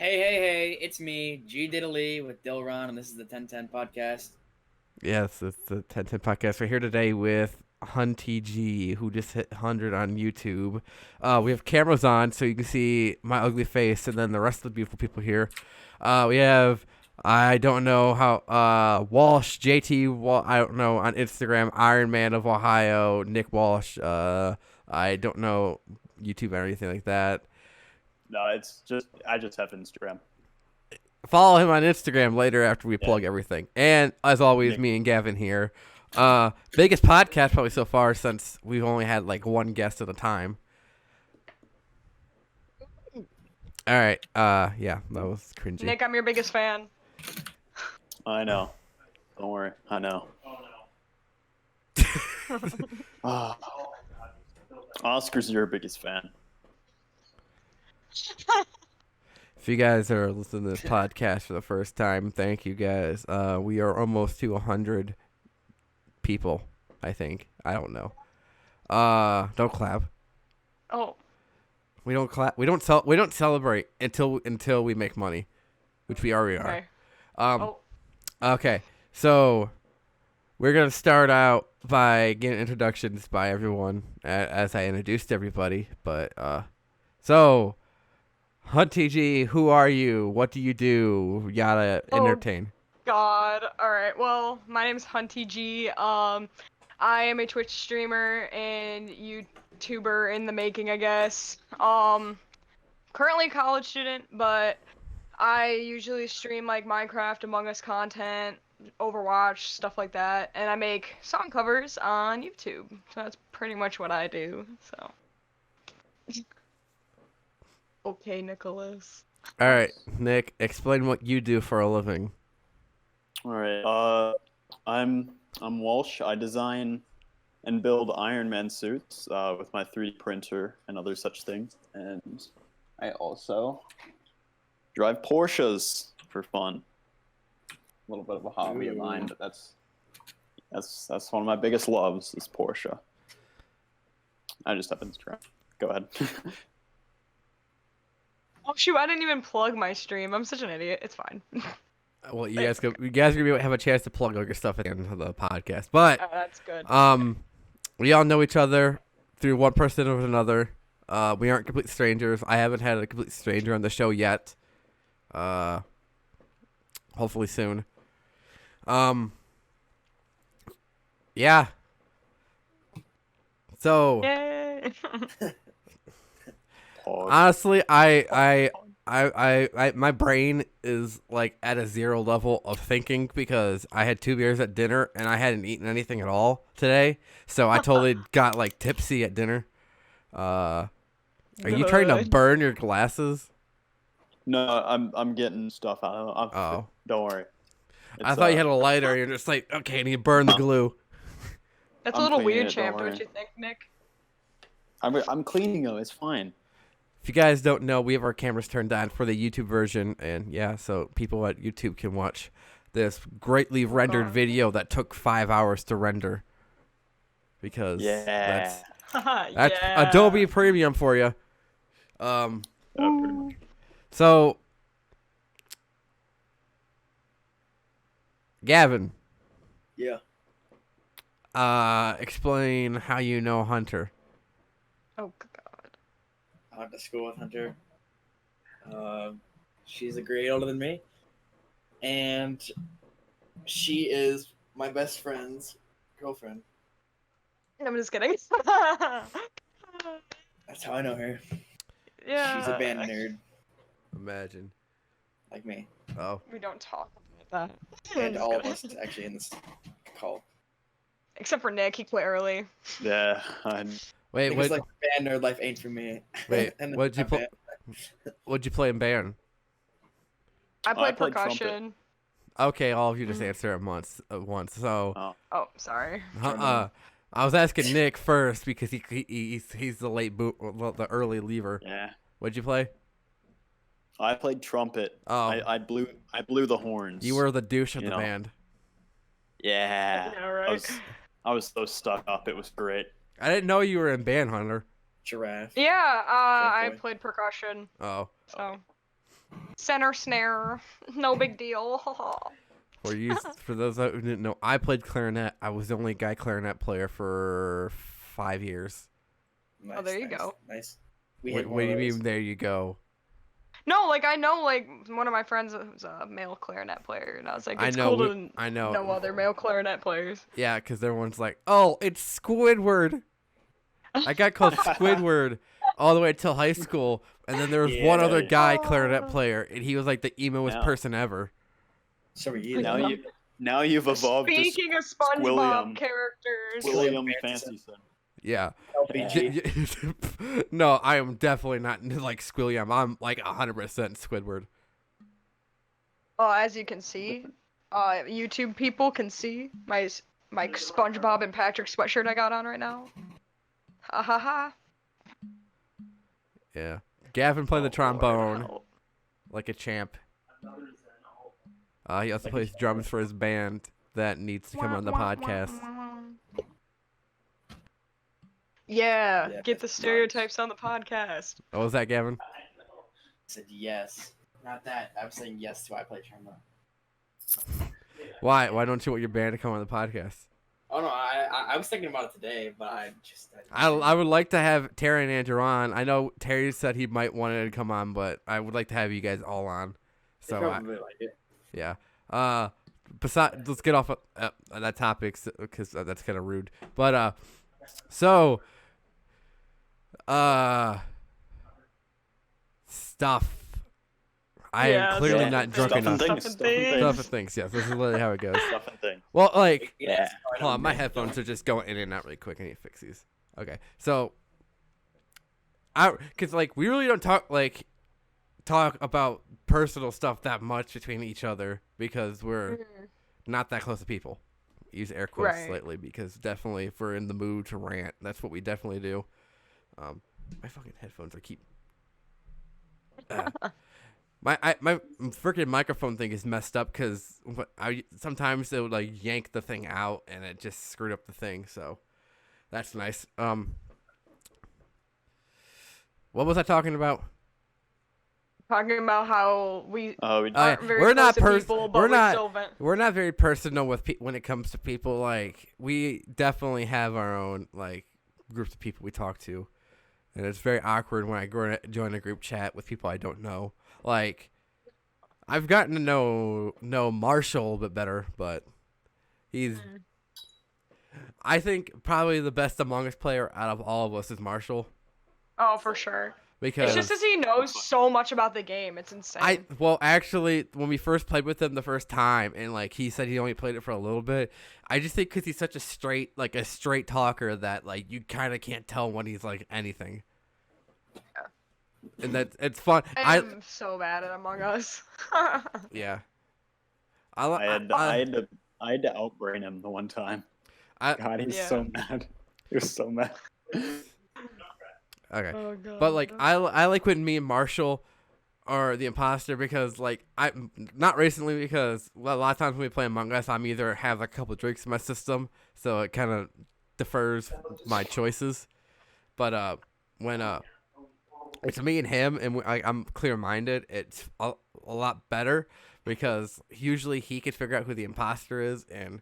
Hey, it's me, G Diddley with Dilron, and this is the 1010 podcast. Yes, it's the 1010 podcast. We're here today with Hunty G, who just hit 100 on YouTube. We have cameras on so you can see my ugly face and then the rest of the beautiful people here. We have, I don't know how, Walsh, JT, I don't know, on Instagram, Iron Man of Ohio, Nick Walsh. I don't know YouTube or anything like that. No, it's just I just have Instagram. Follow him on Instagram later after we Yeah. plug everything. And as always, Nick. me and Gavin here. Biggest podcast probably so far since we've only had like one guest at a time. All right. Yeah, that was cringy. Nick, I'm your biggest fan. I know. Don't worry. I know. Ah. Oscar's your biggest fan. If you guys are listening to this podcast for the first time, thank you guys. We are almost to 100 people, I think. I don't know. Don't clap. Oh, We don't clap. We don't celebrate until we make money, which we already are. okay. Um, Oh, Okay, so we're gonna start out by getting introductions by everyone as I introduced everybody. But so Hunty G, who are you? What do you do? You gotta Oh. entertain. God. All right. Well, my name's Hunty G. I am a Twitch streamer and YouTuber in the making, I guess. Currently a college student, but I usually stream like Minecraft, Among Us content, Overwatch, stuff like that, and I make song covers on YouTube. So that's pretty much what I do. So. Okay, Nicholas. All right, Nick, explain what you do for a living. All right. I'm Walsh. I design and build Iron Man suits with my 3D printer and other such things. And I also drive Porsches for fun. A little bit of a hobby of mine, but that's one of my biggest loves is Porsche. I just have Instagram. Go ahead. Oh shoot, I didn't even plug my stream. I'm such an idiot. It's fine. Well, you guys are gonna have a chance to plug all your stuff at the end of the podcast. But That's good. we all know each other through one person or another. We aren't complete strangers. I haven't had a complete stranger on the show yet. Hopefully soon. Yeah. So Yay! honestly, my brain is like at a zero level of thinking because I had 2 beers at dinner and I hadn't eaten anything at all today. So I totally got like tipsy at dinner. Are you trying to Good. burn your glasses? No, I'm getting stuff out of them. Oh. Don't worry. I thought you had a lighter. You're just like, okay, I need to burn the glue. That's I'm a little cleaning weird, it, champ, don't don't worry. you think, Nick? I'm cleaning them. It's fine. If you guys don't know, we have our cameras turned on for the YouTube version, and yeah, so people at YouTube can watch this greatly rendered video that took 5 hours to render. Because Yeah. that's Yeah. Adobe Premium for you. Pretty much. So Gavin, Yeah. explain how you know Hunter. Oh God. I went to school with Hunter. She's a grade older than me. And she is my best friend's girlfriend. I'm just kidding. That's how I know her. Yeah. She's a band nerd, Imagine. like me. Oh. We don't talk about that. And all of us actually in this call. Except for Nick, he quit early. Yeah. Wait, Because what? like band nerd life ain't for me. Wait, And what'd you I'm play? What'd you play in band? I played played trumpet. percussion. Okay, all of you just answer at once. So, Oh, sorry. I was asking Nick first because he's the the early lever. Yeah. What'd you play? I played trumpet. Oh. I blew the horns. You were the douche of You the know. band. Yeah. Yeah, right. I was so stuck up. It was great. I didn't know you were in band, Hunter. Giraffe. Yeah, I boy. played percussion. Oh. So Center snare. No big deal. For those who didn't know, I played clarinet. I was the only guy clarinet player for 5 years. Nice, Oh, there you nice, go. Nice. We What, had what one do of you those. mean? There you go. No, like I know, like one of my friends was a male clarinet player, and I was like, I it's know. cool to I know. know other male clarinet players. Yeah, because everyone's like, "Oh, it's Squidward." I got called Squidward all the way till high school, and then there was one Yeah. other guy clarinet player, and he was like the emoest Now- person ever. So are you. Now you've evolved to Speaking of SpongeBob Squilliam. characters, William Fancy Fancy Son. Yeah. LPG. No, I am definitely not like Squilliam. I'm like 100% Squidward. as you can see, YouTube people can see my SpongeBob and Patrick sweatshirt I got on right now. Ha ha ha. Yeah. Gavin played the trombone Wow. like a champ. He also plays drums for his band that needs to come on the podcast. Yeah, Yeah, get the that's stereotypes on the podcast. What was that, Gavin? I said yes. Not that. I was saying yes to I play trombone. Why? Why don't you want your band to come on the podcast? Oh no, I was thinking about it today, but I would like to have Terry and Andrew on. I know Terry said he might want to come on, but I would like to have you guys all on. They So probably like it. yeah. Besides, let's get off of that topic because that's kind of rude. But stuff. I am clearly not drunk Stuff and enough. things. Stuff and things. Stuff and things. Yes, this is literally how it goes. Stuff and things. Well, like, Yeah. hold on, my headphones are just going in and out really quick. I need to fix these. Okay, so because like we really don't talk about personal stuff that much between each other because we're not that close to people. Use air quotes Right. slightly because definitely if we're in the mood to rant, that's what we definitely do. My fucking headphones are keep. My freaking microphone thing is messed up because sometimes it would like yank the thing out and it just screwed up the thing. So that's nice. What was I talking about? Talking about how we We aren't very we're close not to people, but we still vent. we're not very personal with when it comes to people. Like we definitely have our own like groups of people we talk to, and it's very awkward when I join a group chat with people I don't know. Like I've gotten to know Marshall a little bit better, but he's I think probably the best Among Us player out of all of us is Marshall. Oh, for sure. Because It's just because he knows so much about the game. It's insane. well, actually, when we first played with him the first time, and like he said he only played it for a little bit, I just think because he's such a straight talker that like you kind of can't tell when he's like anything. And that it's fun. I'm so bad at Among Us. Yeah. I had to outbrain him the one time. God, he's so mad. He was so mad. Okay. Oh, God. But like I like when me and Marshall are the imposter because like I not recently because a lot of times when we play Among Us I'm either have a couple drinks in my system so it kind of defers my choices. But when it's me and him and I'm clear minded, it's a lot better because usually he could figure out who the imposter is and.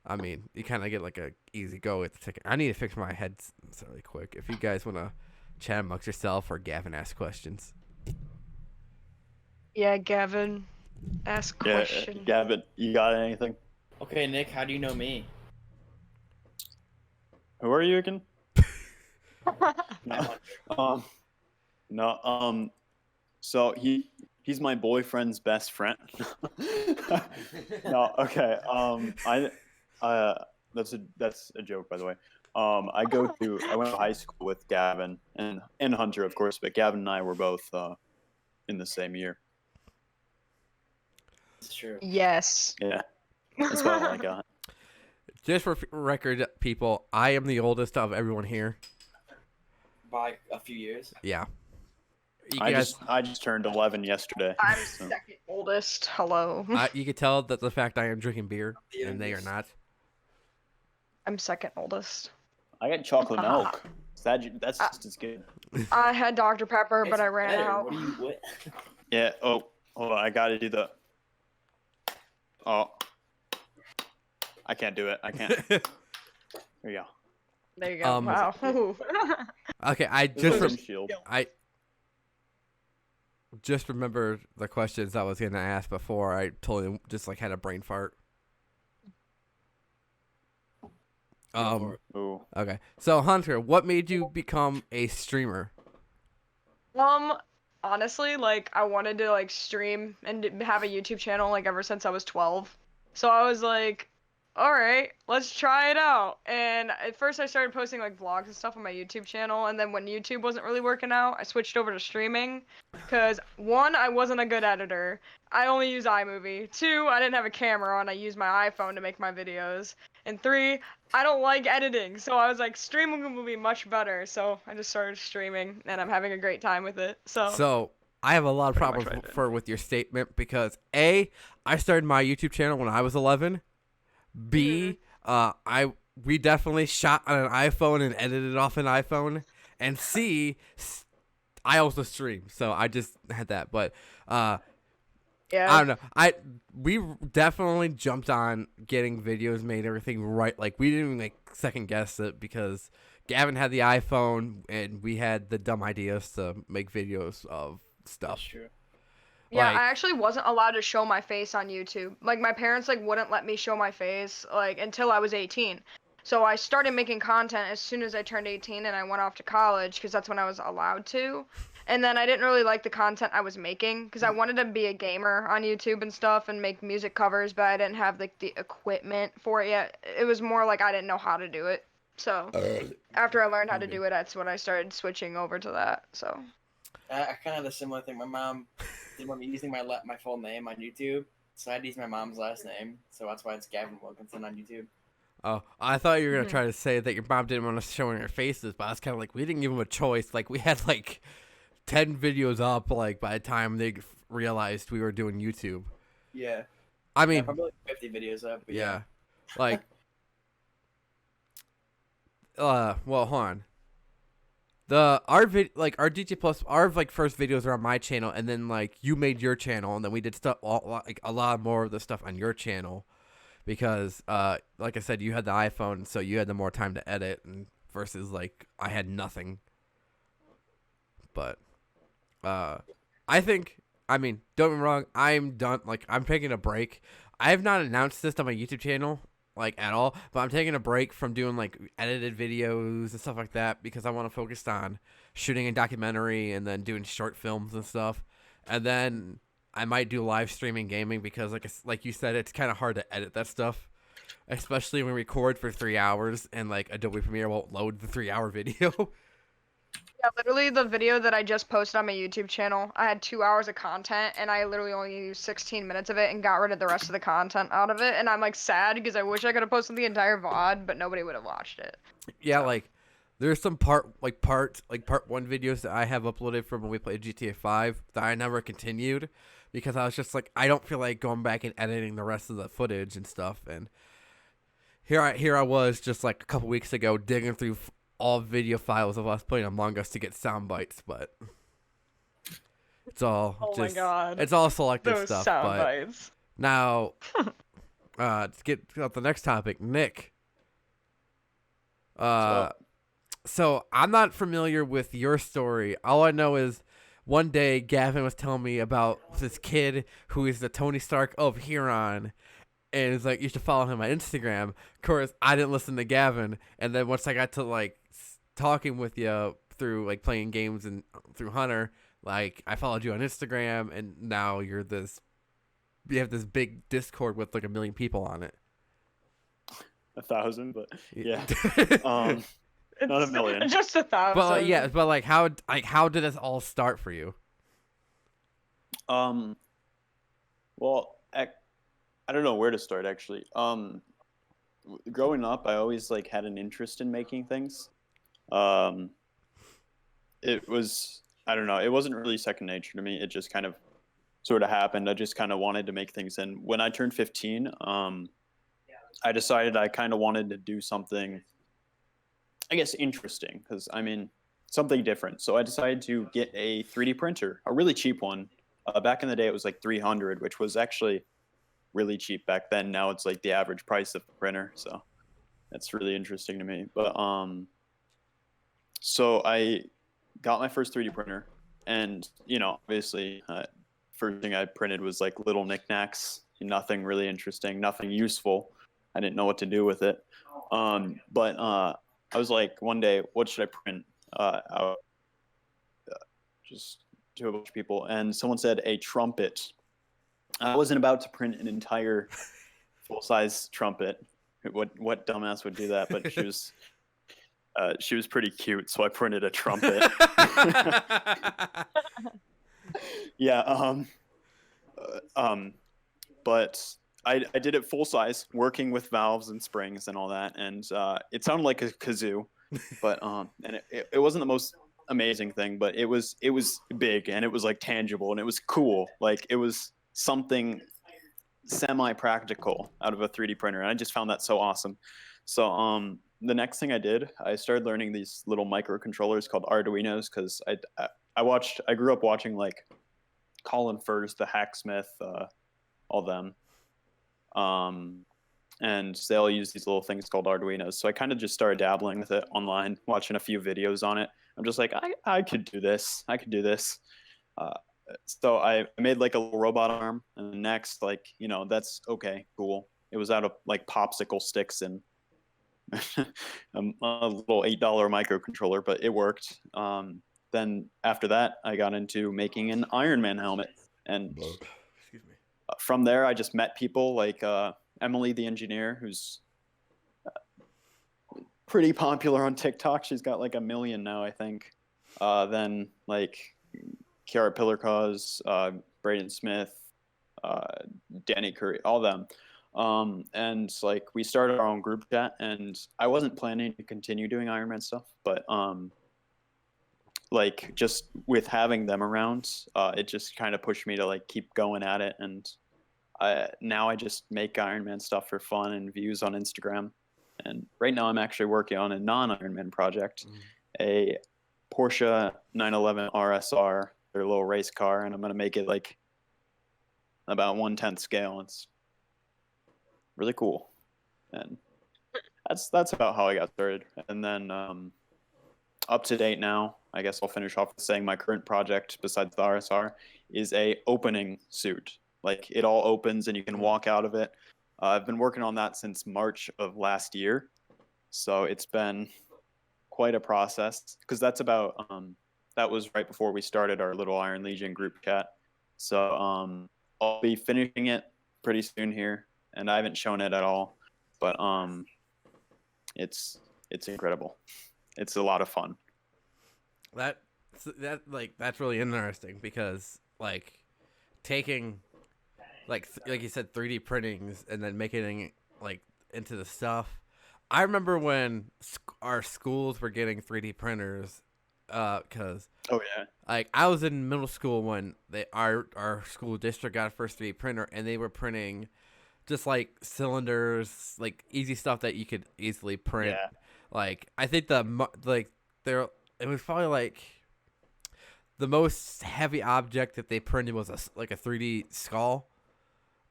I mean, you kind of get like a easy go with the ticket. I need to fix my head really quick. If you guys want to chat amongst yourself or Gavin ask questions. Yeah, Gavin, ask questions. Yeah, Gavin, you got anything? Okay, Nick, how do you know me? Who are you again? So he's my boyfriend's best friend. No, okay. That's a joke, by the way. I went to high school with Gavin and Hunter, of course, but Gavin and I were both in the same year. It's true. Yes. Yeah, that's what I got. Just for record, people, I am the oldest of everyone here. By a few years. Yeah. I just turned 11 yesterday. I'm so. second oldest. Hello. You can tell that the fact I am drinking beer and they are not. I'm second oldest. I got chocolate milk. That's just as good. I had Dr. Pepper, but I ran better. out. What? Yeah. Oh, hold on. I gotta do the. Oh, I can't do it. I can't. There you go. There you go. Wow. Okay, I This just is some shield. I just remembered the questions I was gonna ask before. I totally just like had a brain fart. Ooh. Okay. So Hunter, what made you become a streamer? Honestly, like I wanted to like stream and have a YouTube channel like ever since I was 12. So I was like, all right, let's try it out. And at first I started posting like vlogs and stuff on my YouTube channel, and then when YouTube wasn't really working out, I switched over to streaming because one, I wasn't a good editor. I only use iMovie. Two, I didn't have a camera on. I used my iPhone to make my videos. And three, I don't like editing, so I was like, streaming will be much better. So I just started streaming, and I'm having a great time with it. So I have a lot of Pretty much problems what I did. with your statement because A, I started my YouTube channel when I was 11. B, we definitely shot on an iPhone and edited off an iPhone. And C, I also stream, so I just had that. But Yeah. I don't know. We definitely jumped on getting videos made, everything right. Like we didn't even like second guess it because Gavin had the iPhone and we had the dumb ideas to make videos of stuff. That's true. Yeah, Like- I actually wasn't allowed to show my face on YouTube. Like my parents like wouldn't let me show my face like until I was 18. So I started making content as soon as I turned 18 and I went off to college because that's when I was allowed to. And then I didn't really like the content I was making because I wanted to be a gamer on YouTube and stuff and make music covers, but I didn't have like the equipment for it yet. It was more like I didn't know how to do it. So after I learned how to do it, that's when I started switching over to that. So I kind of had a similar thing. My mom didn't want me using my full name on YouTube, so I had to use my mom's last name. So that's why it's Gavin Wilkinson on YouTube. Oh, I thought you were gonna try to say that your mom didn't want us showing our faces, but I was kind of like, we didn't give them a choice. Like we had like 10 videos up, like by the time they realized we were doing YouTube. Yeah. I mean, Probably like 50 videos up. But yeah, like, well, hold on. Our DJ Plus, our like first videos are on my channel, and then like you made your channel, and then we did stuff like a lot more of the stuff on your channel, because like I said, you had the iPhone, so you had the more time to edit, and versus like I had nothing. But I think, I mean, don't get me wrong, I'm done. Like I'm taking a break. I have not announced this on my YouTube channel like at all, but I'm taking a break from doing like edited videos and stuff like that because I want to focus on shooting a documentary and then doing short films and stuff. And then I might do live streaming gaming because like you said, it's kind of hard to edit that stuff, especially when we record for 3 hours and like Adobe Premiere won't load the 3-hour video. yeah, literally the video that I just posted on my YouTube channel, I had 2 hours of content and I literally only used 16 minutes of it and got rid of the rest of the content out of it. And I'm like sad because I wish I could have posted the entire VOD, but nobody would have watched it. Yeah, like there's some part 1 videos that I have uploaded from when we played GTA 5 that I never continued because I was just like, I don't feel like going back and editing the rest of the footage and stuff. And here I was just like a couple weeks ago digging through all video files of us playing Among Us to get sound bites, but it's all Oh my God. it's all selective Those stuff. sound But bites. now, let's get out the next topic, Nick. So I'm not familiar with your story. All I know is one day Gavin was telling me about this kid who is the Tony Stark of Huron. And it's like, you should follow him on Instagram. Of course, I didn't listen to Gavin. And then once I got to like talking with you through like playing games and through Hunter, like I followed you on Instagram, and now you have this big Discord with like 1 million people on it. 1,000, but yeah. Not 1 million. Just 1,000. But like, yeah, but like how did this all start for you? Well, I don't know where to start actually. Growing up, I always like had an interest in making things. It was, I don't know, it wasn't really second nature to me. It just kind of sort of happened. I just kind of wanted to make things. And when I turned 15, I decided I kind of wanted to do something, I guess, interesting, because I mean, something different. So I decided to get a 3D printer, a really cheap one, Back in the day, it was like 300, which was actually really cheap back then. Now it's like the average price of a printer, so that's really interesting to me. But so I got my first 3D printer, and obviously, first thing I printed was like little knickknacks, nothing really interesting, nothing useful. I didn't know what to do with it. But I was like, one day, what should I print? Out, just to a bunch of people, and someone said a trumpet. I wasn't about to print an entire full-size trumpet. What dumbass would do that? But she was pretty cute, so I printed a trumpet. Yeah. But I did it full size, working with valves and springs and all that, and it sounded like a kazoo, but and it wasn't the most amazing thing, but it was big, and it was like tangible, and it was cool. Like it was something semi-practical out of a 3D printer, and I just found that so awesome. So the next thing I did, I started learning these little microcontrollers called Arduinos, because I grew up watching like Colin Furze, the Hacksmith, all them. And they all use these little things called Arduinos. So I kind of just started dabbling with it online, watching a few videos on it. I'm just like, I could do this. I could do this. So I made like a little robot arm, and next, like, that's okay, cool. It was out of like popsicle sticks and a little $8 microcontroller, but it worked. Then after that, I got into making an Iron Man helmet, and Excuse me. from there, I just met people like Emily, the engineer, who's pretty popular on TikTok. She's got like 1 million now, I think. Then like Kiara Pillarcause, Braden Smith, Danny Curry, all them. And like we started our own group chat, and I wasn't planning to continue doing Iron Man stuff, but like just with having them around, it just kind of pushed me to like keep going at it. And now I just make Iron Man stuff for fun and views on Instagram. And right now I'm actually working on a non-Iron Man project, a Porsche 911 RSR, their little race car, and I'm going to make it like about 1/10 scale. It's really cool. And that's about how I got started. And then up to date now, I guess I'll finish off with saying my current project, besides the RSR, is a opening suit. Like it all opens and you can walk out of it. I've been working on that since March of last year, so it's been quite a process, because that's about that was right before we started our little Iron Legion group chat. So I'll be finishing it pretty soon here, and I haven't shown it at all, but it's incredible. It's a lot of fun. That's really interesting, because like taking like you said 3D printings and then making it like into the stuff. I remember when our schools were getting 3D printers, because like I was in middle school when our school district got a first 3D printer, and they were printing just like cylinders, like easy stuff that you could easily print. Yeah. Like I think it was probably like the most heavy object that they printed was a 3D skull,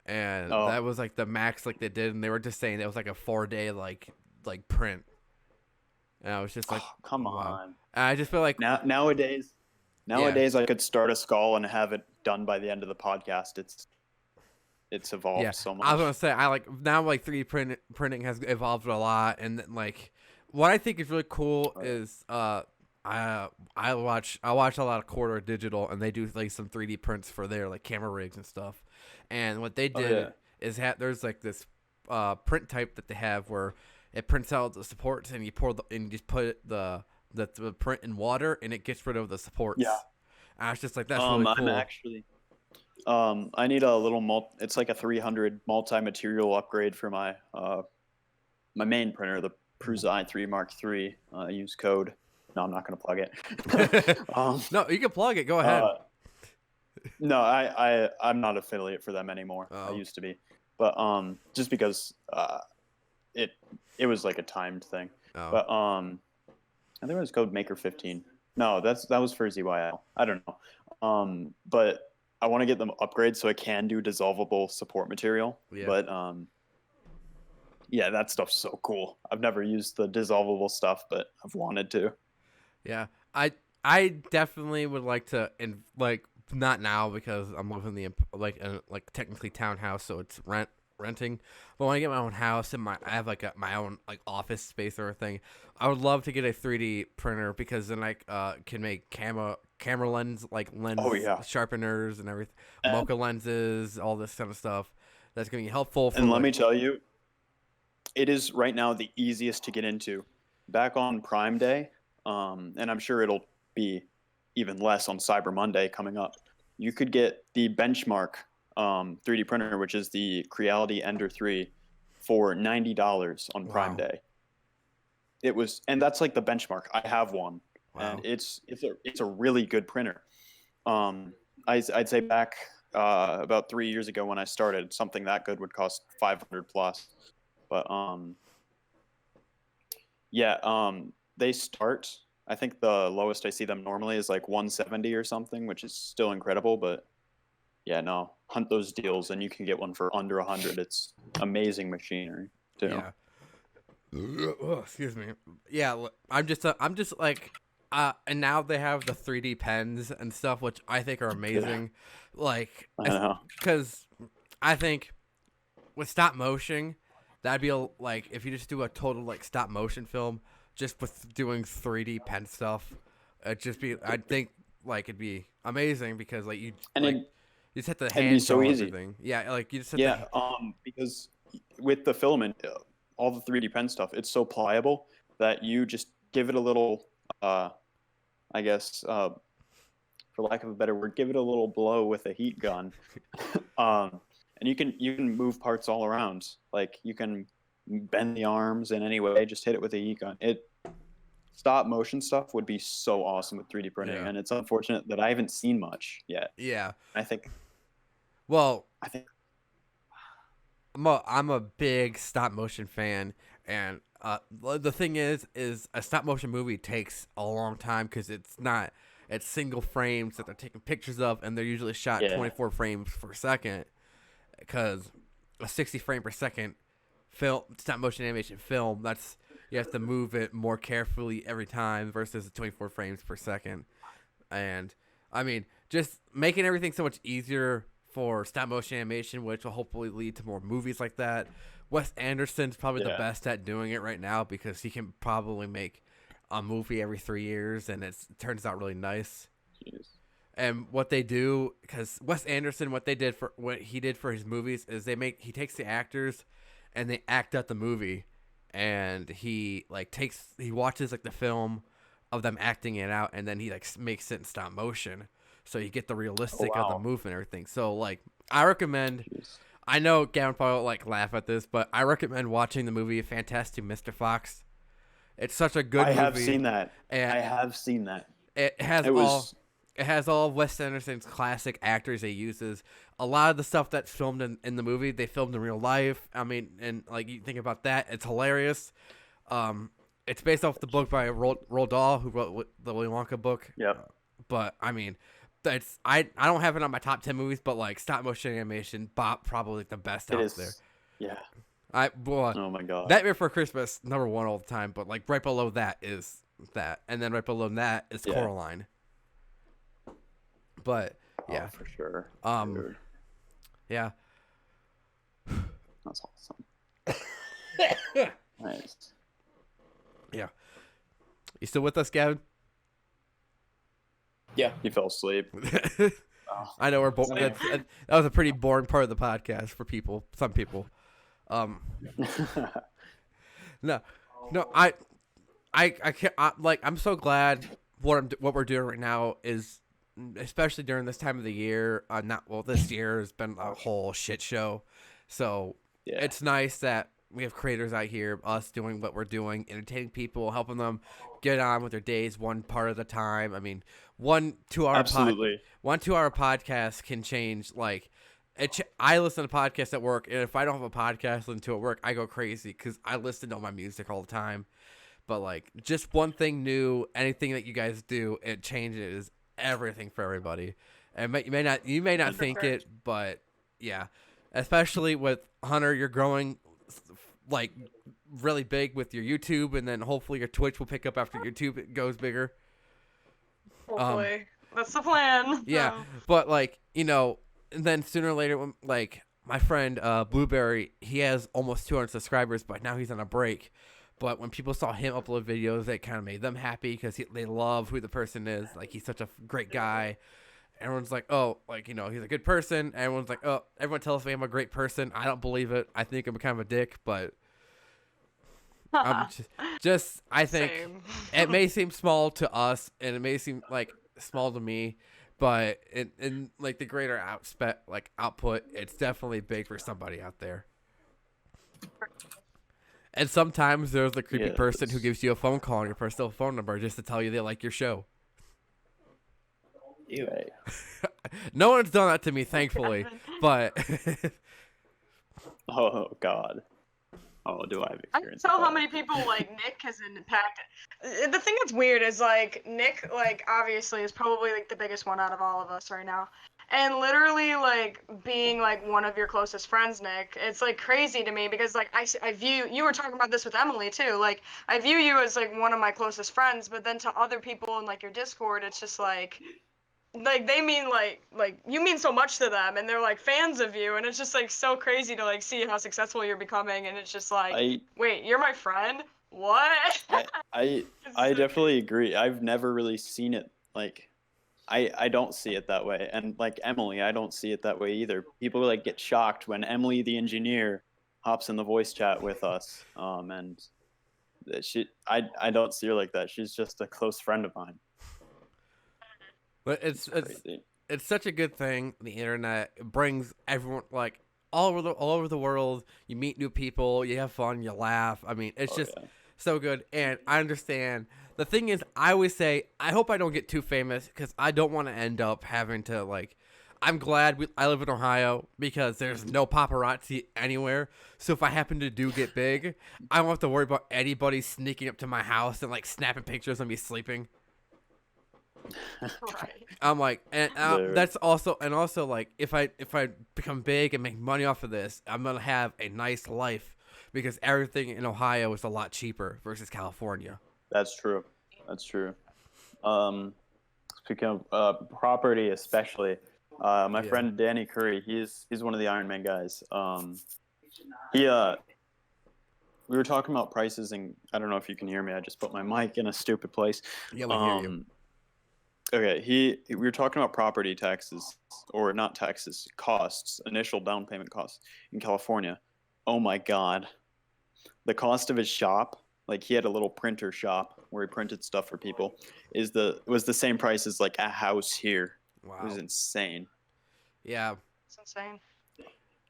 and that was like the max like they did, and they were just saying it was like a 4-day like print, and I was just like, come wow. on. And I just feel like nowadays I could start a skull and have it done by the end of the podcast. It's evolved so much. I was gonna say I like now like 3D printing has evolved a lot, and then, like what I think is really cool is I watch a lot of Corridor Digital, and they do like some 3D prints for their like camera rigs and stuff. And what they did is there's like this print type that they have where it prints out the supports, and you just put the print in water, and it gets rid of the supports. Yeah. And I was just like, that's really cool. I'm actually I need a little it's like a 300 multi-material upgrade for my my main printer, the Prusa i3 Mark III. Use code. No, I'm not going to plug it. No, you can plug it. Go ahead. No, I'm not affiliate for them anymore. I used to be, but just because it was like a timed thing. But I think it was code Maker 15. No, that was for ZYL. I don't know. But I want to get them upgrades so I can do dissolvable support material. Yeah. But yeah, that stuff's so cool. I've never used the dissolvable stuff, but I've wanted to. Yeah, I definitely would like to, and like not now because I'm living in the like technically townhouse, so it's renting. But when I get my own house and I have like my own like office space or everything, I would love to get a 3D printer because then I can make camera lens lens sharpeners and everything, mocha lenses, all this kind of stuff. That's gonna be helpful. And let me tell you, it is right now the easiest to get into. Back on Prime Day, and I'm sure it'll be even less on Cyber Monday coming up. You could get the Benchmark 3D printer, which is the Creality Ender 3, for $90 on Prime Day. It was, and that's like the benchmark. I have one, and it's a really good printer. I'd say back about 3 years ago when I started, something that good would cost $500 plus. But they start. I think the lowest I see them normally is like 170 or something, which is still incredible. But yeah, no, hunt those deals, and you can get one for under 100. It's amazing machinery too. Yeah. Oh, excuse me. Yeah, I'm just like, and now they have the 3D pens and stuff, which I think are amazing. Yeah. Like, because I think with stop motion, that'd be like if you just do a total like stop motion film just with doing 3D pen stuff, it'd just be. I think like it'd be amazing because like you just have to hand so easy. Everything. Yeah, like you just have because with the filament, all the 3D pen stuff, it's so pliable that you just give it a little, I guess, for lack of a better word, give it a little blow with a heat gun, and you can move parts all around. Like you can bend the arms in any way, just hit it with a heat gun. Stop motion stuff would be so awesome with 3D printing, and it's unfortunate that I haven't seen much yet. Yeah, I think. Well, I'm a big stop motion fan, and the thing is a stop motion movie takes a long time because it's single frames that they're taking pictures of, and they're usually shot 24 frames per second, because a 60 frame per second stop motion animation film, you have to move it more carefully every time versus the 24 frames per second. And I mean, just making everything so much easier for stop motion animation, which will hopefully lead to more movies like that. Wes Anderson's probably the best at doing it right now because he can probably make a movie every 3 years, and it turns out really nice. Jeez. And what they do, because Wes Anderson, what he did for his movies is he takes the actors and they act out the movie, and he watches like the film of them acting it out, and then he like makes it in stop motion. So you get the realistic of the movement and everything. So like I recommend. Jeez. I know Gavin probably will laugh at this, but I recommend watching the movie Fantastic Mr. Fox. It's such a good movie. I have seen that. It has all of Wes Anderson's classic actors he uses. A lot of the stuff that's filmed in the movie, they filmed in real life. I mean, and like you think about that, it's hilarious. It's based off the book by Roald Dahl, who wrote the Willy Wonka book. Yep. But I mean, I don't have it on my top 10 movies, but like stop motion animation, probably the best out there. Yeah. Oh my god. Nightmare Before Christmas, #1 all the time, but like right below that is that, and then right below that is Coraline. But yeah, for sure. Dude. Yeah. That's awesome. Nice. Yeah. You still with us, Gavin? Yeah. He fell asleep. I know we're that was a pretty boring part of the podcast for some people. No, I can't. I'm so glad what we're doing right now is, especially during this time of the year. This year has been a whole shit show, so it's nice that we have creators out here, us doing what we're doing, entertaining people, helping them get on with their days one part at a time. I mean, 1 2-hour podcast can change I listen to podcasts at work, and if I don't have a podcast listening to at work, I go crazy because I listen to all my music all the time. But like, just one thing new, anything that you guys do, it changes everything for everybody. And you may not think it, but yeah, especially with Hunter, you're growing like really big with your YouTube, and then hopefully your Twitch will pick up after YouTube goes bigger. Hopefully. That's the plan. Yeah, So. but like, you know, and then sooner or later, when, like my friend Blueberry, he has almost 200 subscribers, but now he's on a break. But when people saw him upload videos, that kind of made them happy because they love who the person is. Like, he's such a great guy. Everyone's like, oh, like, you know, he's a good person. Everyone's like, oh, everyone tells me I'm a great person. I don't believe it. I think I'm kind of a dick, but I'm just I think Same. it may seem small to us, and it may seem like small to me, but in like the greater output, it's definitely big for somebody out there. And sometimes there's a creepy person who gives you a phone call on your personal phone number just to tell you they like your show. Ew. No one's done that to me, thankfully, but Oh God. Oh, do I have I can experience? tell with how that? many people like Nick has impacted. The thing that's weird is like Nick, like obviously is probably like the biggest one out of all of us right now, and literally like being like one of your closest friends, Nick. It's like crazy to me because like I view you were talking about this with Emily too. Like I view you as like one of my closest friends, but then to other people in like your Discord, it's just like they mean like you mean so much to them and they're like fans of you, and it's just like so crazy to like see how successful you're becoming, and it's just like wait, you're my friend? What? I definitely agree. I've never really seen it like I don't see it that way. And like Emily, I don't see it that way either. People like get shocked when Emily the engineer hops in the voice chat with us. And I don't see her like that. She's just a close friend of mine. But it's such a good thing. The internet brings everyone like all over the world. You meet new people, you have fun, you laugh. I mean, it's just so good. And I understand. The thing is, I always say, I hope I don't get too famous because I don't want to end up having to like. I'm glad I live in Ohio because there's no paparazzi anywhere. So if I happen to get big, I don't have to worry about anybody sneaking up to my house and like snapping pictures of me sleeping. Right. I'm like, and that's also like if I become big and make money off of this, I'm gonna have a nice life because everything in Ohio is a lot cheaper versus California. That's true. That's true. Speaking of property, especially, my friend Danny Curry, he's one of the Iron Man guys. We were talking about prices, and I don't know if you can hear me. I just put my mic in a stupid place. Yeah, we hear you. Okay, we were talking about property taxes, or not taxes, costs, initial down payment costs in California. Oh my God. The cost of his shop, like he had a little printer shop where he printed stuff for people, was the same price as like a house here. Wow. It was insane. Yeah. It's insane.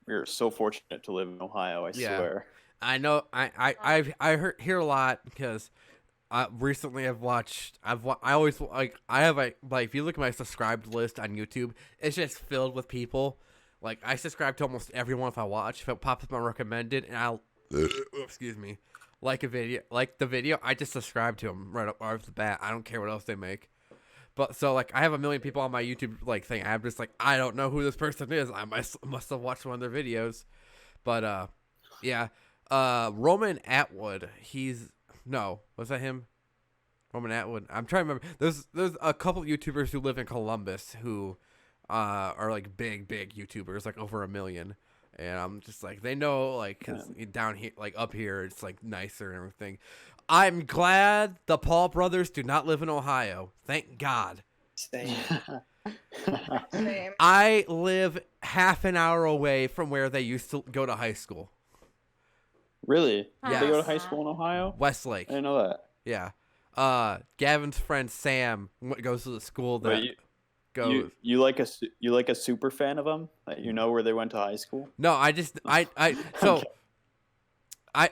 We are so fortunate to live in Ohio, I swear. I know. I hear a lot because recently I always like I have like if you look at my subscribed list on YouTube, it's just filled with people. Like I subscribe to almost everyone if I watch. If it pops up on recommended and I'll excuse me, like the video, I just subscribe to them right off the bat. I don't care what else they make. But so like I have 1 million people on my YouTube like thing. I'm just like I don't know who this person is. I must have watched one of their videos. But yeah. Roman Atwood, was that him? Roman Atwood. I'm trying to remember. There's a couple YouTubers who live in Columbus who are like big YouTubers, like over 1 million. And I'm just like, they know, like, cause down here, like up here, it's like nicer and everything. I'm glad the Paul brothers do not live in Ohio. Thank God. Same. Same. I live half an hour away from where they used to go to high school. Really? Yes. They go to high school in Ohio? Westlake. I didn't know that. Yeah. Gavin's friend Sam goes to the school that goes. You like a super fan of them? Like, you know where they went to high school? No,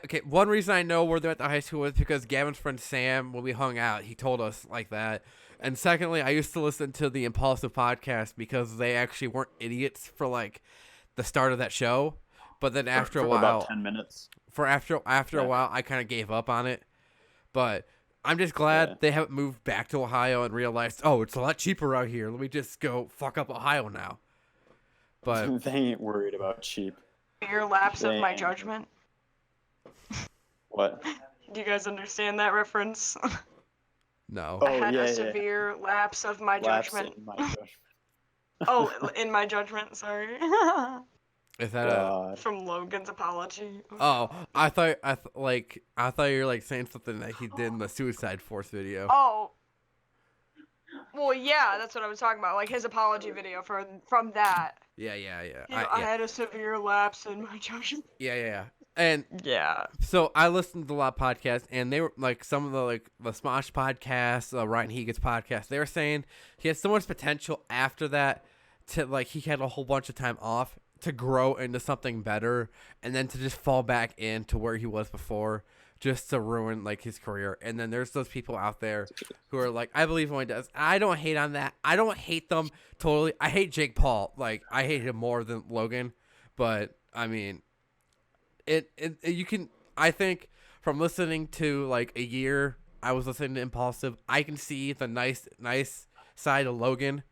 okay. One reason I know where they went to high school was because Gavin's friend Sam, when we hung out, he told us like that. And secondly, I used to listen to the Impulsive podcast because they actually weren't idiots for like the start of that show. But then after a while, about 10 minutes. after a while, I kind of gave up on it. But I'm just glad Yeah. they haven't moved back to Ohio and realized, oh, it's a lot cheaper out here. Let me just go fuck up Ohio now. But They ain't worried about cheap. Severe lapse of my Damn. judgment. What? Do you guys understand that reference? no. I Oh, had yeah, a yeah. severe lapse of my Lapse judgment. in my judgment. Oh, in my judgment, sorry. Is that God. From Logan's apology. Oh, I thought you were like saying something that he did in the Suicide Force video. Oh. Well, yeah, that's what I was talking about. Like his apology video from that. Yeah. I had a severe lapse in my judgment. Yeah. And Yeah. so I listened to a lot of podcasts, and they were like some of the Smosh podcasts, Ryan Higa's podcast. They were saying he had so much potential after that to like he had a whole bunch of time off to grow into something better, and then to just fall back into where he was before, just to ruin like his career. And then there's those people out there who are like, I believe in what he does. I don't hate on that. I don't hate them totally. I hate Jake Paul. Like I hate him more than Logan, but I mean. You can, I think from listening to like a year, I was listening to Impulsive, I can see the nice side of Logan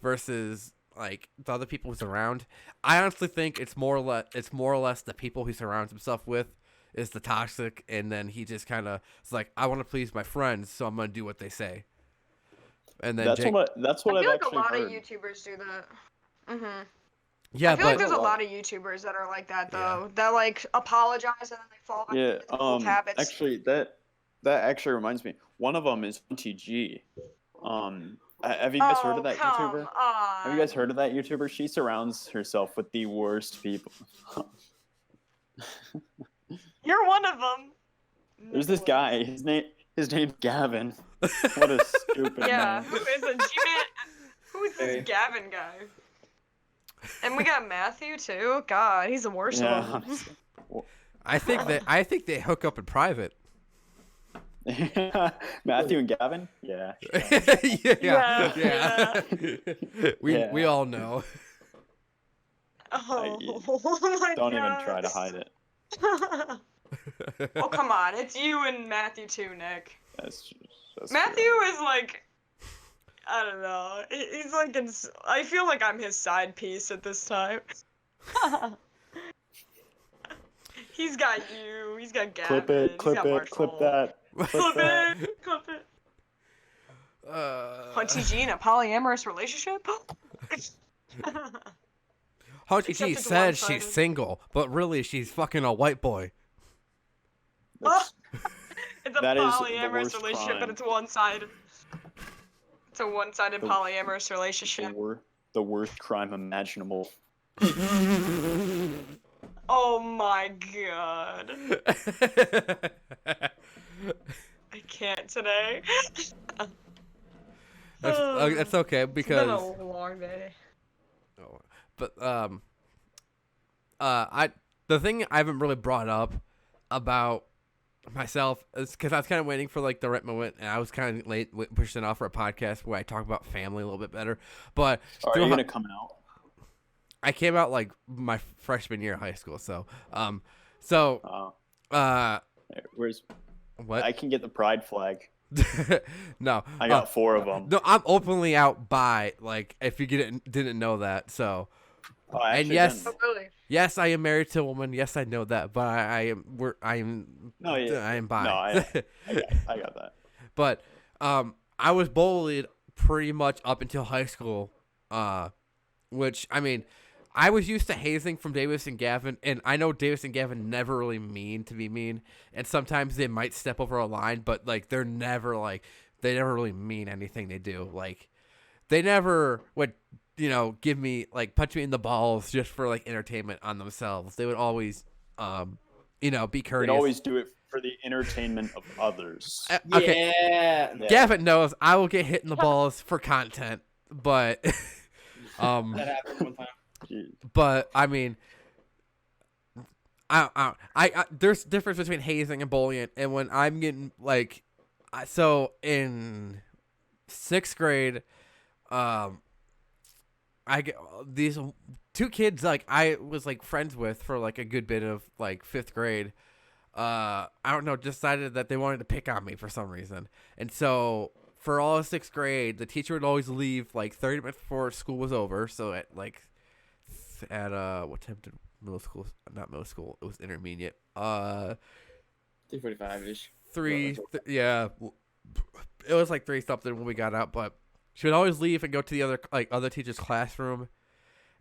versus like the other people who's around. I honestly think it's more or less the people he surrounds himself with is the toxic, and then he just kind of is like, I want to please my friends, so I'm gonna do what they say. And then That's Jake, what I I've feel like a actually lot heard. of YouTubers do that. Mhm. yeah, I feel like but there's a lot of YouTubers that are like that though. That like apologize and then they fall back Yeah, into the old habits. actually, that actually reminds me. One of them is TG. Have you guys heard of that YouTuber? Have you guys heard of that YouTuber? She surrounds herself with the worst people. You're one of them. There's this guy. His name's Gavin. What a stupid Yeah, name. who is a G-Man? Who is this Gavin guy? And we got Matthew too. God, he's the worst Yeah, of them. honestly. I think they hook up in private. Matthew and Gavin? Yeah. yeah. We all know. Oh, oh my Don't God. even try to hide it. Oh, come on. It's you and Matthew too, Nick. That's Matthew is like, I don't know. He's like, I feel like I'm his side piece at this time. He's got you. He's got Gavin. Clip it, he's clip got it, Marshall. clip that. Clip it, clip it. Hunty G in a polyamorous relationship? Hunty Except G it's says she's one-sided. single, but really she's fucking a white boy. That's- It's a That is the polyamorous worst relationship, crime. but it's one-sided. It's a one-sided The- polyamorous relationship. the worst crime imaginable. Oh my God. I can't today. That's okay It's been because a long day. but the thing I haven't really brought up about myself is because I was kind of waiting for like the right moment, and I was kind of late pushing it off for a podcast where I talk about family a little bit better. But Are you gonna come out? I came out like my freshman year of high school, so Where's what? I can get the pride flag. No, I got 4 of them. no, I'm openly out bi. Like if you didn't know that, so. Oh, I And actually yes, didn't. Oh, really? Yes, I am married to a woman. Yes, I know that, but I am No, yeah. I am bi. No, I got that. But I was bullied pretty much up until high school, which I mean, I was used to hazing from Davis and Gavin, and I know Davis and Gavin never really mean to be mean, and sometimes they might step over a line, but like they never really mean anything they do. Like they never would, give me like punch me in the balls just for like entertainment on themselves. They would always, be courteous. They'd always do it for the entertainment of others. Okay. Yeah. Gavin knows I will get hit in the balls for content, but That happened one time. Jeez. but I mean, I there's difference between hazing and bullying, and when I'm getting like, so in 6th grade, I get these 2 kids like I was like friends with for like a good bit of like 5th grade. I don't know, decided that they wanted to pick on me for some reason. And so for all of 6th grade, the teacher would always leave like 30 minutes before school was over. So at what time did middle school? Not middle school. It was intermediate. 3:45ish. Yeah. It was like 3 something when we got out, but she would always leave and go to the other teacher's classroom.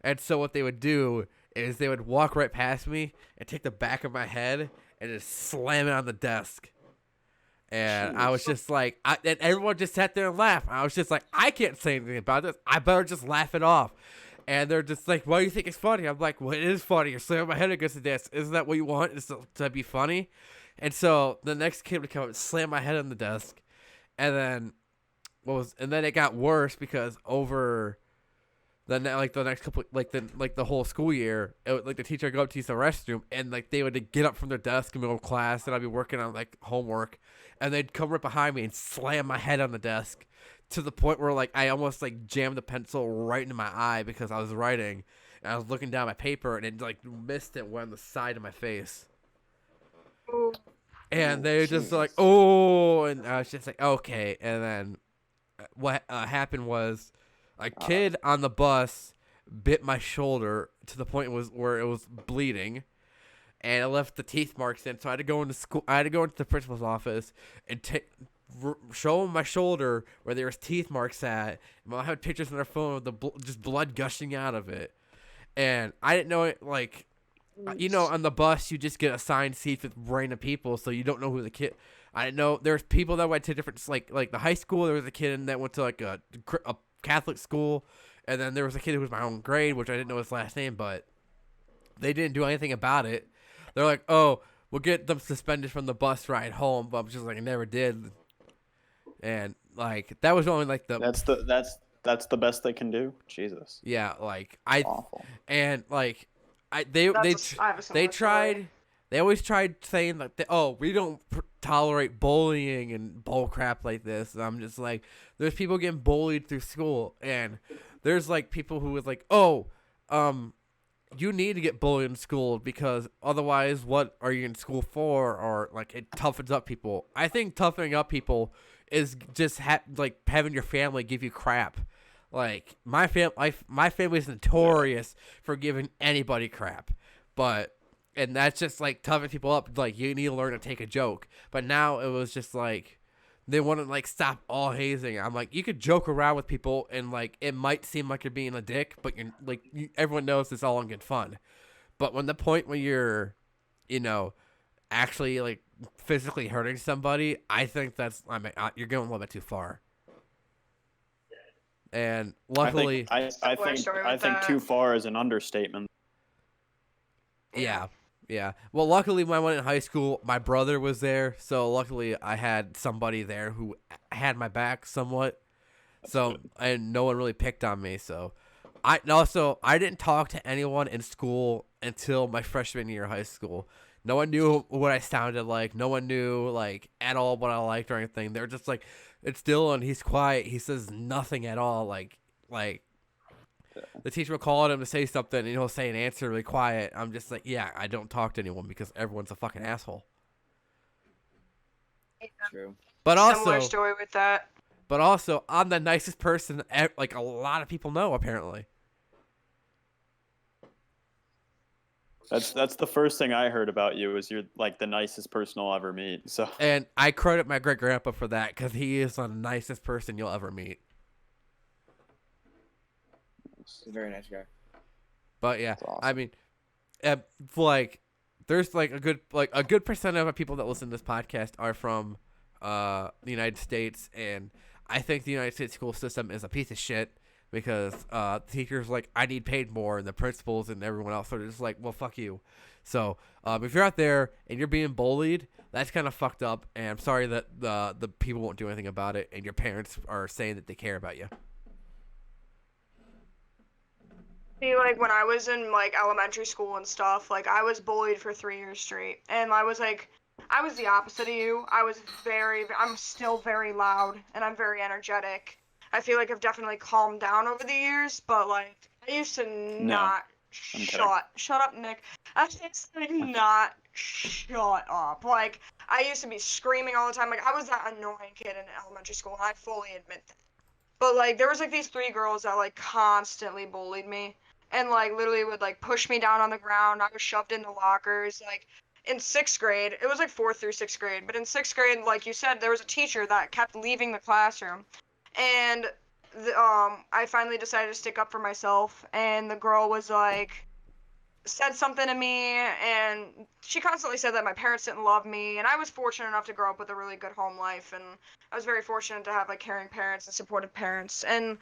And so what they would do is they would walk right past me and take the back of my head and just slam it on the desk. And I was just like, and everyone just sat there and laughed. I was just like, I can't say anything about this. I better just laugh it off. And they're just like, why do you think it's funny? I'm like, well, it is funny. You're slamming my head against the desk. Isn't that what you want? Is to be funny? And so the next kid would come up and slam my head on the desk. And then it got worse because over the next couple the whole school year, the teacher would go up to use the restroom, and like they would get up from their desk in the middle of class, and I'd be working on like homework, and they'd come right behind me and slam my head on the desk to the point where like I almost like jammed the pencil right into my eye because I was writing, and I was looking down my paper, and it like missed it went on the side of my face. And they were just like, oh, and I was just like, okay. And then what happened was a kid on the bus bit my shoulder to the point where it was bleeding, and it left the teeth marks in. So I had to go into school. I had to go into the principal's office and show him my shoulder where there was teeth marks at. And I had pictures on their phone of just blood gushing out of it, and I didn't know it like. On the bus, you just get assigned seats with random people, so you don't know who the kid. I didn't know there's people that went to different, like the high school. There was a kid that went to like a Catholic school, and then there was a kid who was my own grade, which I didn't know his last name, but they didn't do anything about it. They're like, "Oh, we'll get them suspended from the bus ride home," but I'm just like, I never did, and like that was only like That's the best they can do. Jesus. Yeah, like Awful. and like. I have a They similar tried. story. They always tried saying like, we don't tolerate bullying and bull crap like this. And I'm just like, there's people getting bullied through school, and there's like people who was like, you need to get bullied in school because otherwise, what are you in school for? Or like it toughens up people. I think toughening up people is just having your family give you crap. Like my family is notorious for giving anybody crap, and that's just like toughing people up. Like you need to learn to take a joke. But now it was just like they want to like stop all hazing. I'm like, you could joke around with people, and like it might seem like you're being a dick, but you're like everyone knows it's all in good fun. But when the point when you're, actually like physically hurting somebody, I think you're going a little bit too far. And luckily, I think too far is an understatement. Yeah. Well, luckily when I went in high school, my brother was there, so luckily I had somebody there who had my back somewhat. And no one really picked on me. So I didn't talk to anyone in school until my freshman year of high school. No one knew what I sounded like. No one knew like at all what I liked or anything. They're just like, it's Dylan. He's quiet. He says nothing at all. Like the teacher will call on him to say something, and he'll say an answer really quiet. I'm just like, yeah, I don't talk to anyone because everyone's a fucking asshole. True. But Similar story with that. But also, I'm the nicest person like a lot of people know apparently. That's the first thing I heard about you is you're like the nicest person I'll ever meet. So. And I credit my great grandpa for that because he is the nicest person you'll ever meet. He's a very nice guy. But yeah, awesome. I mean, like, there's like a good percent of people that listen to this podcast are from the United States, and I think the United States school system is a piece of shit. Because teachers like, I need paid more, and the principals and everyone else are just like, well, fuck you. So if you're out there and you're being bullied, that's kind of fucked up, and I'm sorry that the people won't do anything about it, and your parents are saying that they care about you. See, like, when I was in, like, elementary school and stuff, like, I was bullied for 3 years straight, and I was the opposite of you. I'm still very loud, and I'm very energetic. I feel like I've definitely calmed down over the years, but like I used to not I'm kidding. Shut up, Nick. I just like not shut up. Like I used to be screaming all the time. Like I was that annoying kid in elementary school, and I fully admit that. But like there was like these 3 girls that like constantly bullied me, and like literally would like push me down on the ground. I was shoved into lockers. Like in 6th grade, it was like 4th through 6th grade. But in 6th grade, like you said, there was a teacher that kept leaving the classroom, and I finally decided to stick up for myself, and the girl was like, said something to me, and she constantly said that my parents didn't love me, and I was fortunate enough to grow up with a really good home life, and I was very fortunate to have like caring parents and supportive parents, and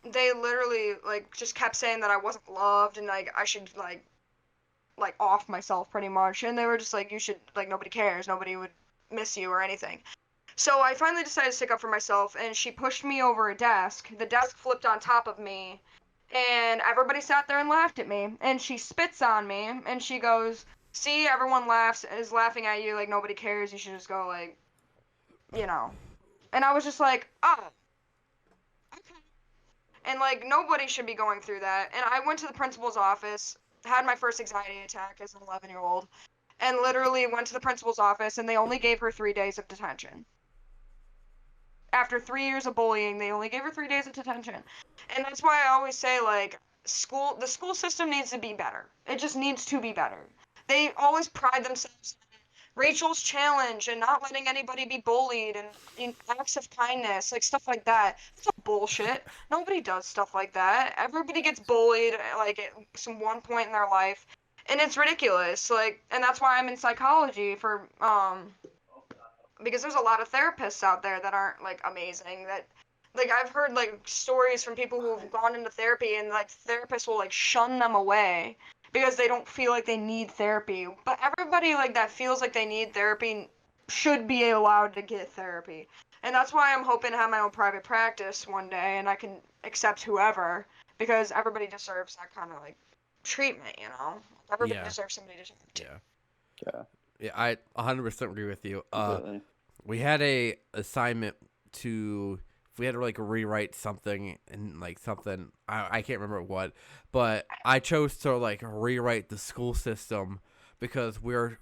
they literally like just kept saying that I wasn't loved and like I should like off myself pretty much, and they were just like, you should, like, nobody cares, nobody would miss you or anything. So I finally decided to stick up for myself, and she pushed me over a desk. The desk flipped on top of me, and everybody sat there and laughed at me. And she spits on me, and she goes, "See, everyone is laughing at you, like nobody cares. You should just go, like, you know." And I was just like, "Oh, okay." And like nobody should be going through that. And I went to the principal's office, had my first anxiety attack as an 11-year-old, and literally went to the principal's office, and they only gave her 3 days of detention. After 3 years of bullying, they only gave her 3 days of detention. And that's why I always say, like, the school system needs to be better. It just needs to be better. They always pride themselves on Rachel's challenge and not letting anybody be bullied and in acts of kindness, like stuff like that. It's all bullshit. Nobody does stuff like that. Everybody gets bullied, like, at some one point in their life. And it's ridiculous. Like, and that's why I'm in psychology for, because there's a lot of therapists out there that aren't like amazing, that like I've heard like stories from people who've gone into therapy, and like therapists will like shun them away because they don't feel like they need therapy. But everybody like that feels like they need therapy should be allowed to get therapy. And that's why I'm hoping to have my own private practice one day, and I can accept whoever, because everybody deserves that kind of like treatment, you know? Everybody Yeah. deserves somebody to talk to. Yeah. Yeah, I 100% agree with you. Completely. We had a assignment to, if we had to like rewrite something and like something, I can't remember what, but I chose to like rewrite the school system because we are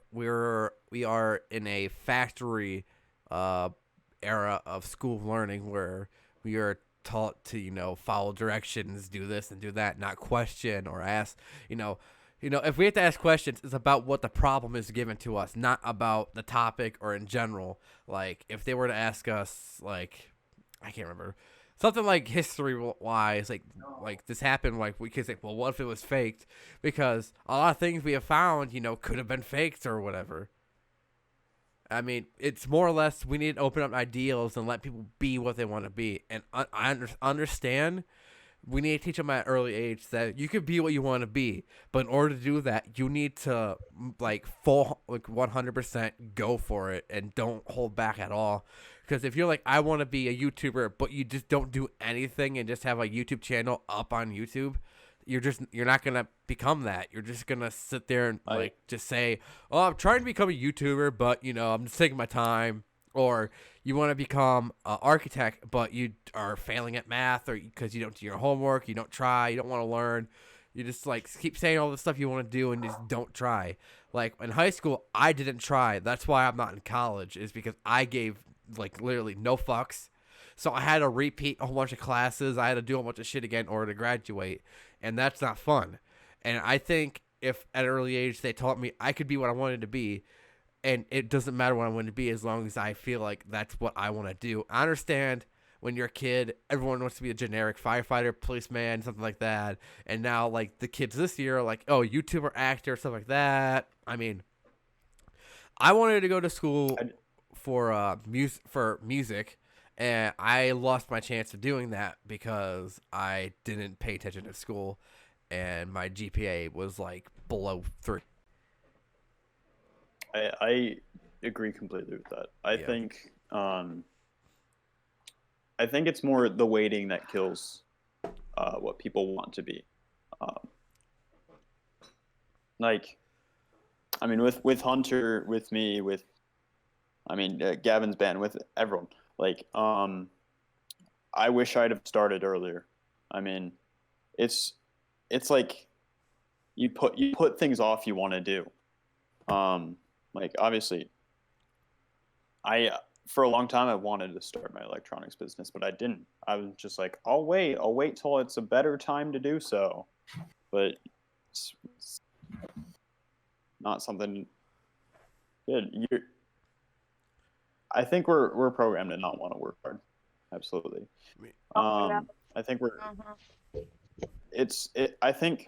in a factory era of school learning where we are taught to, follow directions, do this and do that, not question or ask, if we have to ask questions, it's about what the problem is given to us, not about the topic or in general. Like, if they were to ask us, like, I can't remember, something like history-wise, like this happened, like, we could say, well, what if it was faked? Because a lot of things we have found, could have been faked or whatever. I mean, it's more or less we need to open up ideals and let people be what they want to be. And I understand we need to teach them at an early age that you could be what you want to be, but in order to do that, you need to like 100% go for it and don't hold back at all. Because if you're like, I want to be a YouTuber, but you just don't do anything and just have a YouTube channel up on YouTube, you're not gonna become that. You're just gonna sit there and just say, oh, I'm trying to become a YouTuber, but I'm just taking my time. Or you want to become an architect, but you are failing at math, or because you don't do your homework, you don't try, you don't want to learn. You just like keep saying all the stuff you want to do and just don't try. Like in high school, I didn't try. That's why I'm not in college, is because I gave like literally no fucks. So I had to repeat a whole bunch of classes. I had to do a bunch of shit again in order to graduate, and that's not fun. And I think if at an early age they taught me I could be what I wanted to be, and it doesn't matter what I want to be as long as I feel like that's what I want to do. I understand when you're a kid, everyone wants to be a generic firefighter, policeman, something like that. And now, like, the kids this year are like, oh, YouTuber, actor, stuff like that. I mean, I wanted to go to school for music, and I lost my chance of doing that because I didn't pay attention to school, and my GPA was, like, below 3. I agree completely with that. I think it's more the waiting that kills what people want to be. With Hunter, with me, Gavin's band, with everyone. I wish I'd have started earlier. I mean, it's like you put things off you want to do. Like obviously, for a long time I wanted to start my electronics business, but I didn't. I was just like, I'll wait till it's a better time to do so. But it's not something good. I think we're programmed to not want to work hard. Absolutely. I think I think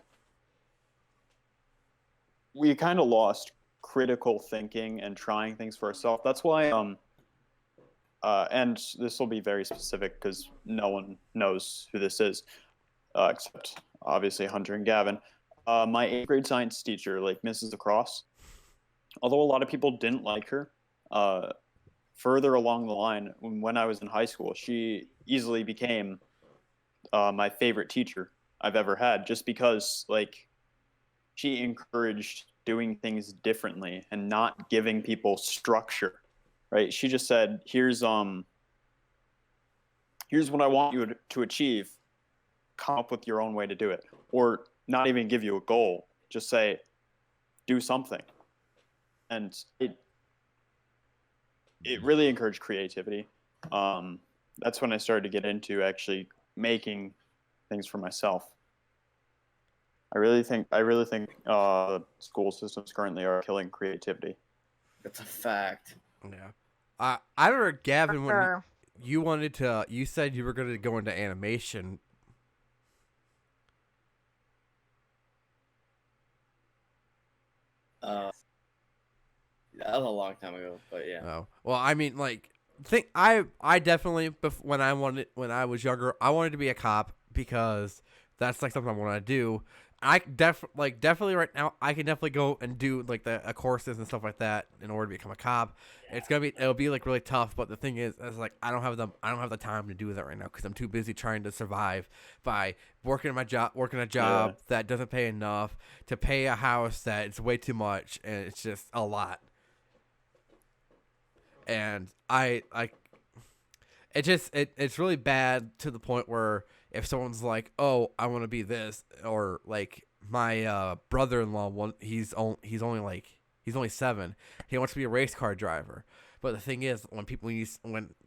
we kind of lost critical thinking and trying things for ourselves. That's why and this will be very specific because no one knows who this is, except obviously Hunter and Gavin. My 8th grade science teacher, like Mrs. Across, although a lot of people didn't like her, further along the line, when I was in high school, she easily became my favorite teacher I've ever had, just because like she encouraged doing things differently and not giving people structure. Right? She just said, here's what I want you to achieve. Come up with your own way to do it. Or not even give you a goal. Just say, do something. And it really encouraged creativity. That's when I started to get into actually making things for myself. I really think school systems currently are killing creativity. That's a fact. Yeah. I remember, Gavin, when Sure. you said you were going to go into animation. That was a long time ago, but yeah. Oh, well, I mean, like, I definitely, when I was younger, I wanted to be a cop because that's like something I want to do. Definitely right now, I can definitely go and do like the courses and stuff like that in order to become a cop. It'll be like really tough, but the thing is like I don't have the time to do that right now because I'm too busy trying to survive by working a job that doesn't pay enough to pay a house that it's way too much, and it's just a lot. And it's really bad to the point where if someone's like, oh, I want to be this, or like my brother-in-law, he's only 7, he wants to be a race car driver. But the thing is, when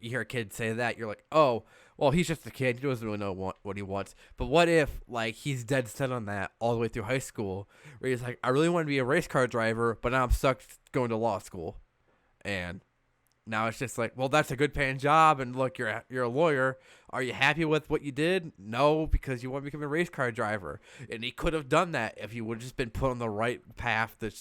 you hear a kid say that, you're like, oh, well, he's just a kid, he doesn't really know what he wants. But what if like he's dead set on that all the way through high school, where he's like, I really want to be a race car driver, but now I'm stuck going to law school, and now it's just like, well, that's a good paying job, and look, you're a lawyer. Are you happy with what you did? No, because you want to become a race car driver. And he could have done that if you would have just been put on the right path to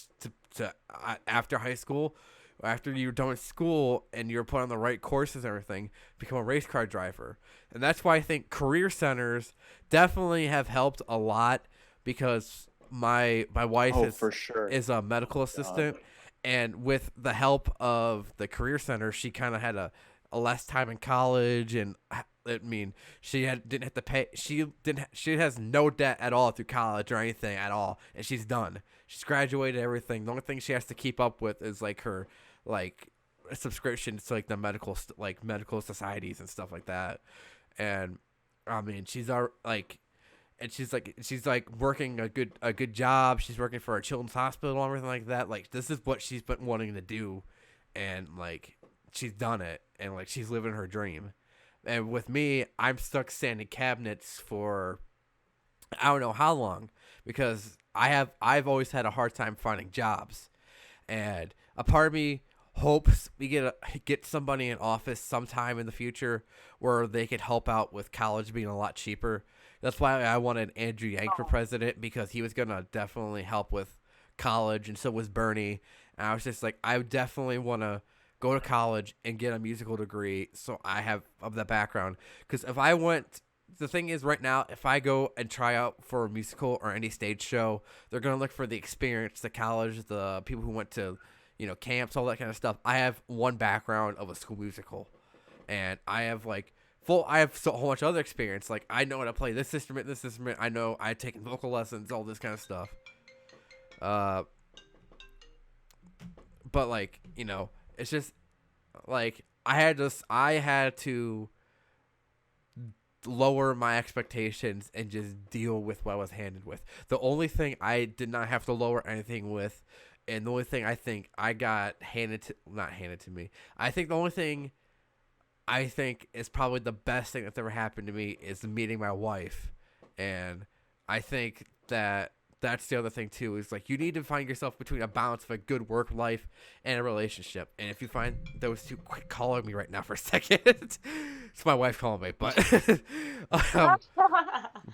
after high school, or after you're done with school and you're put on the right courses and everything, become a race car driver. And that's why I think career centers definitely have helped a lot, because my wife is a medical assistant. And with the help of the career center, she kind of had a less time in college, and I mean, didn't have to pay. She has no debt at all through college or anything at all, and she's done. She's graduated, everything. The only thing she has to keep up with is like her subscriptions to like the medical societies and stuff like that. And I mean, she's working a good job. She's working for a children's hospital and everything like that. Like, this is what she's been wanting to do, and like she's done it, and like she's living her dream. And with me, I'm stuck sanding cabinets for I don't know how long, because I've always had a hard time finding jobs, and a part of me hopes we get somebody in office sometime in the future where they could help out with college being a lot cheaper. That's why I wanted Andrew Yang for president, because he was going to definitely help with college, and so was Bernie. And I was just like, I definitely want to go to college and get a musical degree so I have of the background. Because the thing is right now, if I go and try out for a musical or any stage show, they're going to look for the experience, the college, the people who went to, camps, all that kind of stuff. I have one background of a school musical, and I have a whole bunch of other experience. Like, I know how to play this instrument. I know I've taken vocal lessons, all this kind of stuff. But like, it's just like I had to lower my expectations and just deal with what I was handed with. The only thing I did not have to lower anything with, and the only thing I think I got not handed to me, I think the only thing I think is probably the best thing that's ever happened to me is meeting my wife. And I think that's the other thing too, is like you need to find yourself between a balance of a good work life and a relationship. And if you find those two, quit calling me right now for a second. It's my wife calling me, but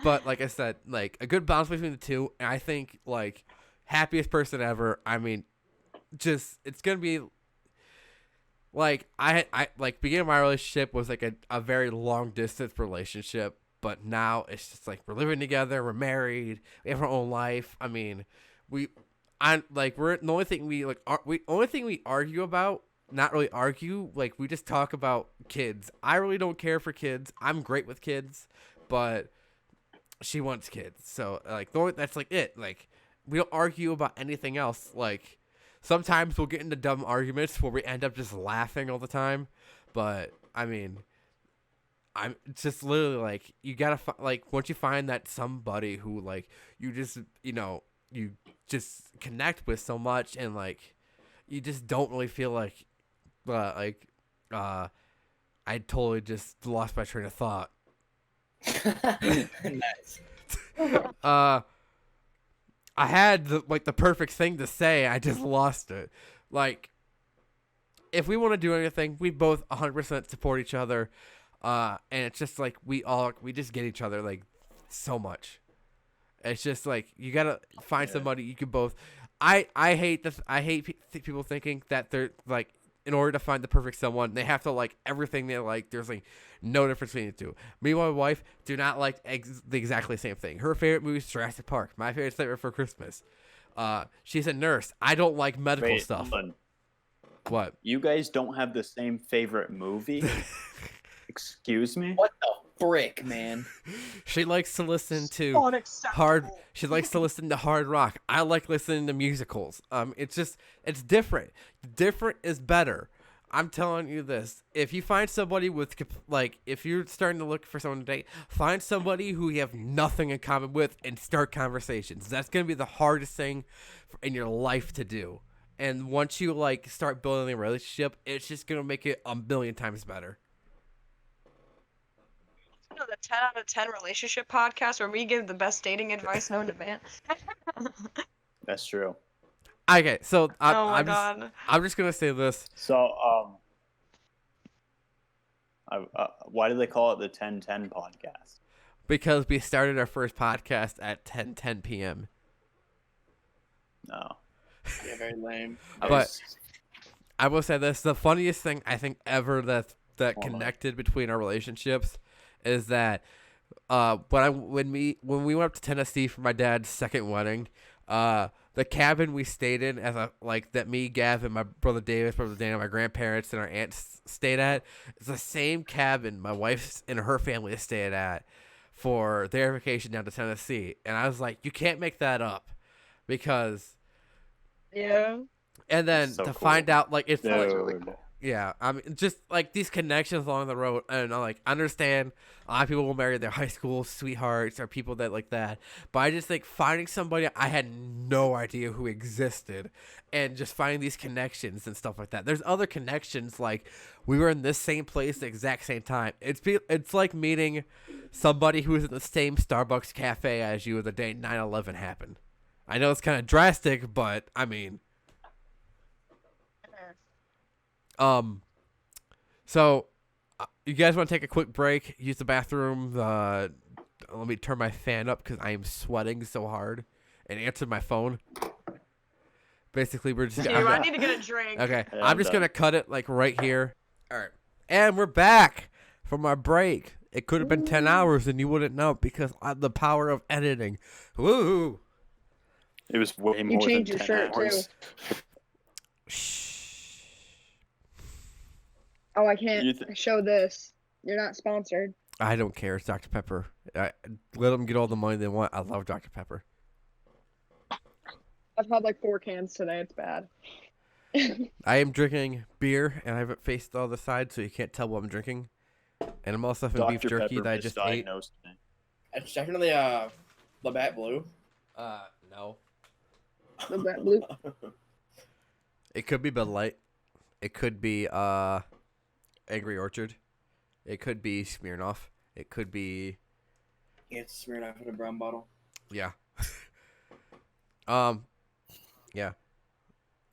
but like I said, like a good balance between the two. And I think like happiest person ever. I mean, just it's gonna be like I like beginning of my relationship was like a very long distance relationship. But now it's just like we're living together, we're married, we have our own life. I mean, we're the only thing we argue about, not really argue, like we just talk about kids. I really don't care for kids. I'm great with kids, but she wants kids. So like that's like it. Like we don't argue about anything else. Like sometimes we'll get into dumb arguments where we end up just laughing all the time. But I mean, I'm just literally like you gotta like once you find that somebody who like you just you just connect with so much and like you just don't really feel like I totally just lost my train of thought. Nice. I had the perfect thing to say, I just lost it. Like if we want to do anything, we both 100% support each other. And it's just like we just get each other like so much. It's just like you gotta find somebody you can both. I hate people thinking that they're like in order to find the perfect someone they have to like everything they like. There's like no difference between the two. Me and my wife do not like the exactly same thing. Her favorite movie is Jurassic Park. My favorite Nightmare for Christmas. She's a nurse. I don't like medical stuff. Hold on. What? You guys don't have the same favorite movie? Excuse me? What the frick, man? She likes to listen to hard. She likes to listen to hard rock. I like listening to musicals. It's different. Different is better. I'm telling you this. If you find somebody with if you're starting to look for someone to date, find somebody who you have nothing in common with and start conversations. That's gonna be the hardest thing in your life to do. And once you like start building a relationship, it's just gonna make it a million times better. The 10 out of 10 relationship podcast where we give the best dating advice known to man. That's true. Okay, so God. I'm just gonna say this. So, why do they call it the 10-10 podcast? Because we started our first podcast at 10:10 p.m. No. Yeah, very lame. I will say this: the funniest thing I think ever that Hold connected between our relationships is that when we went up to Tennessee for my dad's second wedding, the cabin we stayed in that me, Gavin, my brother Davis, brother Dana, my grandparents, and our aunts stayed at is the same cabin my wife and her family stayed at for their vacation down to Tennessee. And I was like, you can't make that up because Yeah. and then So to cool. find out like it's like, Dude. yeah, I mean, just like these connections along the road, and I like understand a lot of people will marry their high school sweethearts or people that like that, but I just think finding somebody I had no idea who existed, and just finding these connections and stuff like that. There's other connections like we were in this same place at the exact same time. It's like meeting somebody who was in the same Starbucks cafe as you the day 9/11 happened. I know it's kind of drastic, but I mean. So you guys want to take a quick break, use the bathroom, let me turn my fan up because I am sweating so hard, and answer my phone. Basically, we're just I need to get a drink. okay, Yeah, I'm just done. gonna cut it like right here. Alright. And we're back from our break. It could have been 10 hours and you wouldn't know because of the power of editing. Woo! It was way more than changed your 10 shirt, hours. Shh. Oh, I You can't show this. You're not sponsored. I don't care. It's Dr. Pepper. Let them get all the money they want. I love Dr. Pepper. I've had like 4 cans today. It's bad. I am drinking beer, and I haven't faced all the sides, so you can't tell what I'm drinking. Animal stuff and beef Dr. jerky Pepper that I just ate. misdiagnosed me. It's definitely Labatt Blue. No. The Bat Blue. It could be Bud Light. It could be Angry Orchard. It could be Smirnoff. It could be It's smeared out in a brown bottle. yeah. Yeah.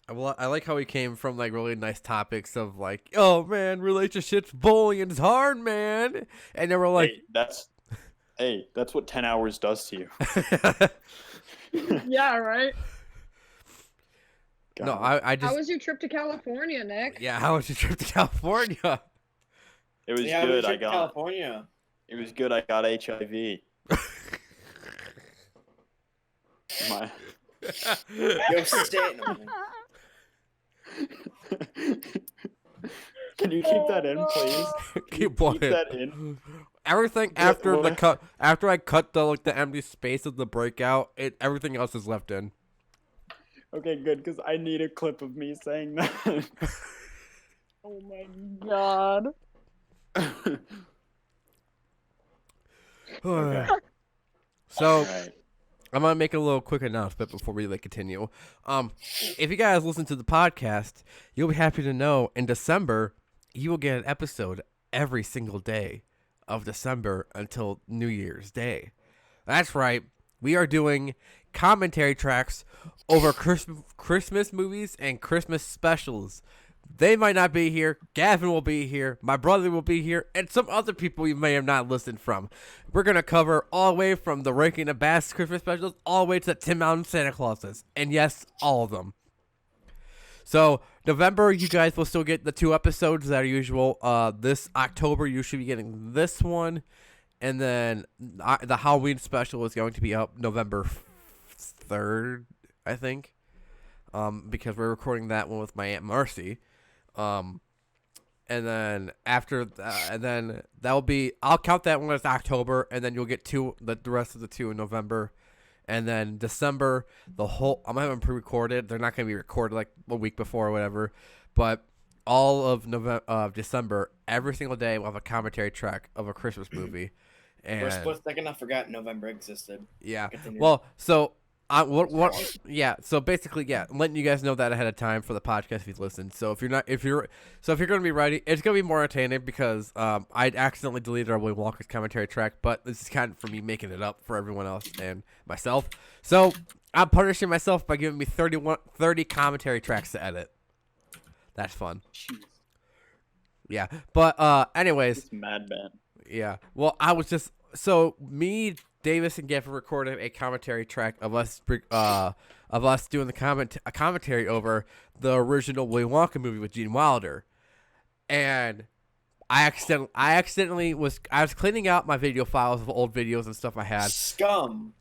Well, I like how we came from like really nice topics of like, oh man, relationships, bullying is hard, man, and then we're like, That's what 10 hours does to you. Yeah, right. no, God. I How just was your trip to California, Nick? yeah. How was your trip to California? It was Yeah, we good. took to California. It was good. I got HIV. My. Yo, stay. Can you keep that in, please? Keep what? Keep that in. Everything after the cut, after I cut the like the empty space of the breakout, everything else is left in. Okay, good, because I need a clip of me saying that. Oh my god. Okay. So Alright. I'm gonna make a little quick announcement before we continue. If you guys listen to the podcast, you'll be happy to know in December you will get an episode every single day of December until New Year's Day. That's right. We are doing commentary tracks over Christmas movies and Christmas specials. They might not be here. Gavin will be here. My brother will be here. And some other people you may have not listened from. We're going to cover all the way from the Ranking the Bass Christmas specials all the way to the Tim Mountain Santa Clauses. And yes, all of them. So, November, you guys will still get the 2 episodes that are usual. This October, you should be getting this one. And then the Halloween special is going to be up November 3rd, I think. Because we're recording that one with my Aunt Marcy. And then after and then that'll be, I'll count that one as October, and then you'll get the rest of the 2 in November. And then December, I'm gonna have them pre-recorded. They're not gonna be recorded like a week before or whatever. But all of December, every single day, we'll have a commentary track of a Christmas movie. And For a split second, I forgot November existed. yeah, Continue. well, so yeah, so basically, yeah, I'm letting you guys know that ahead of time for the podcast if you've listened. So if you're going to be ready, it's going to be more entertaining because I accidentally deleted our Willy Walker's commentary track, but this is kind of for me making it up for everyone else and myself. So I'm punishing myself by giving me 30 commentary tracks to edit. That's fun. Yeah, but anyways, It's Madman. yeah. Well, I was just me, Davis, and Gavin recorded a commentary track of us doing a commentary over the original Willy Wonka movie with Gene Wilder, and I was cleaning out my video files of old videos and stuff I had, Scum.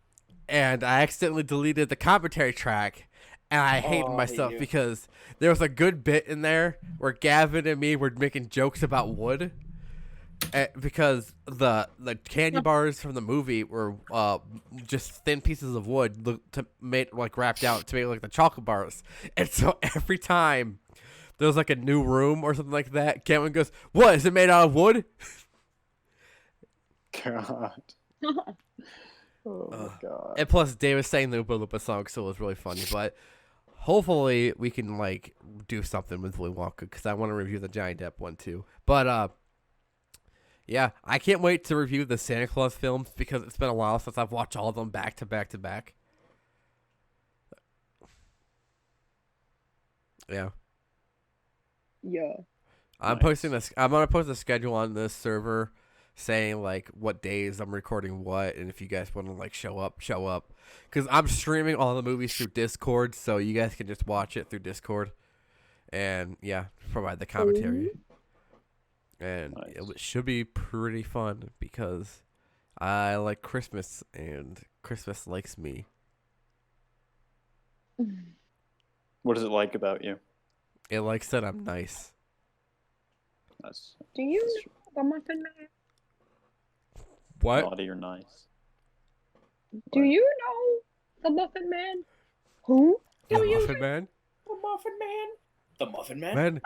and I accidentally deleted the commentary track. And I hated myself because there was a good bit in there where Gavin and me were making jokes about wood. Because the candy bars from the movie were just thin pieces of wood wrapped out to make like the chocolate bars, and so every time there was like a new room or something like that, Cameron goes, "What is it made out of wood?" God. Oh my God. And plus, Davis sang the Oompa Loompa song, so it was really funny. But hopefully, we can like do something with Willy Wonka because I want to review the Johnny Depp one too. But yeah, I can't wait to review the Santa Claus films because it's been a while since I've watched all of them back to back to back. Yeah. Yeah. I'm Nice. I'm gonna post a schedule on this server saying like what days I'm recording what, and if you guys want to like show up. Because I'm streaming all the movies through Discord, so you guys can just watch it through Discord, and yeah, provide the commentary. And Nice. it should be pretty fun because I like Christmas and Christmas likes me. What is it like about you? It likes that I'm nice. That's Do you know the Muffin Man? What? naughty or nice. Do you know the Muffin Man? Who? The Do you Muffin Man? The Muffin Man. The Muffin Man. Man,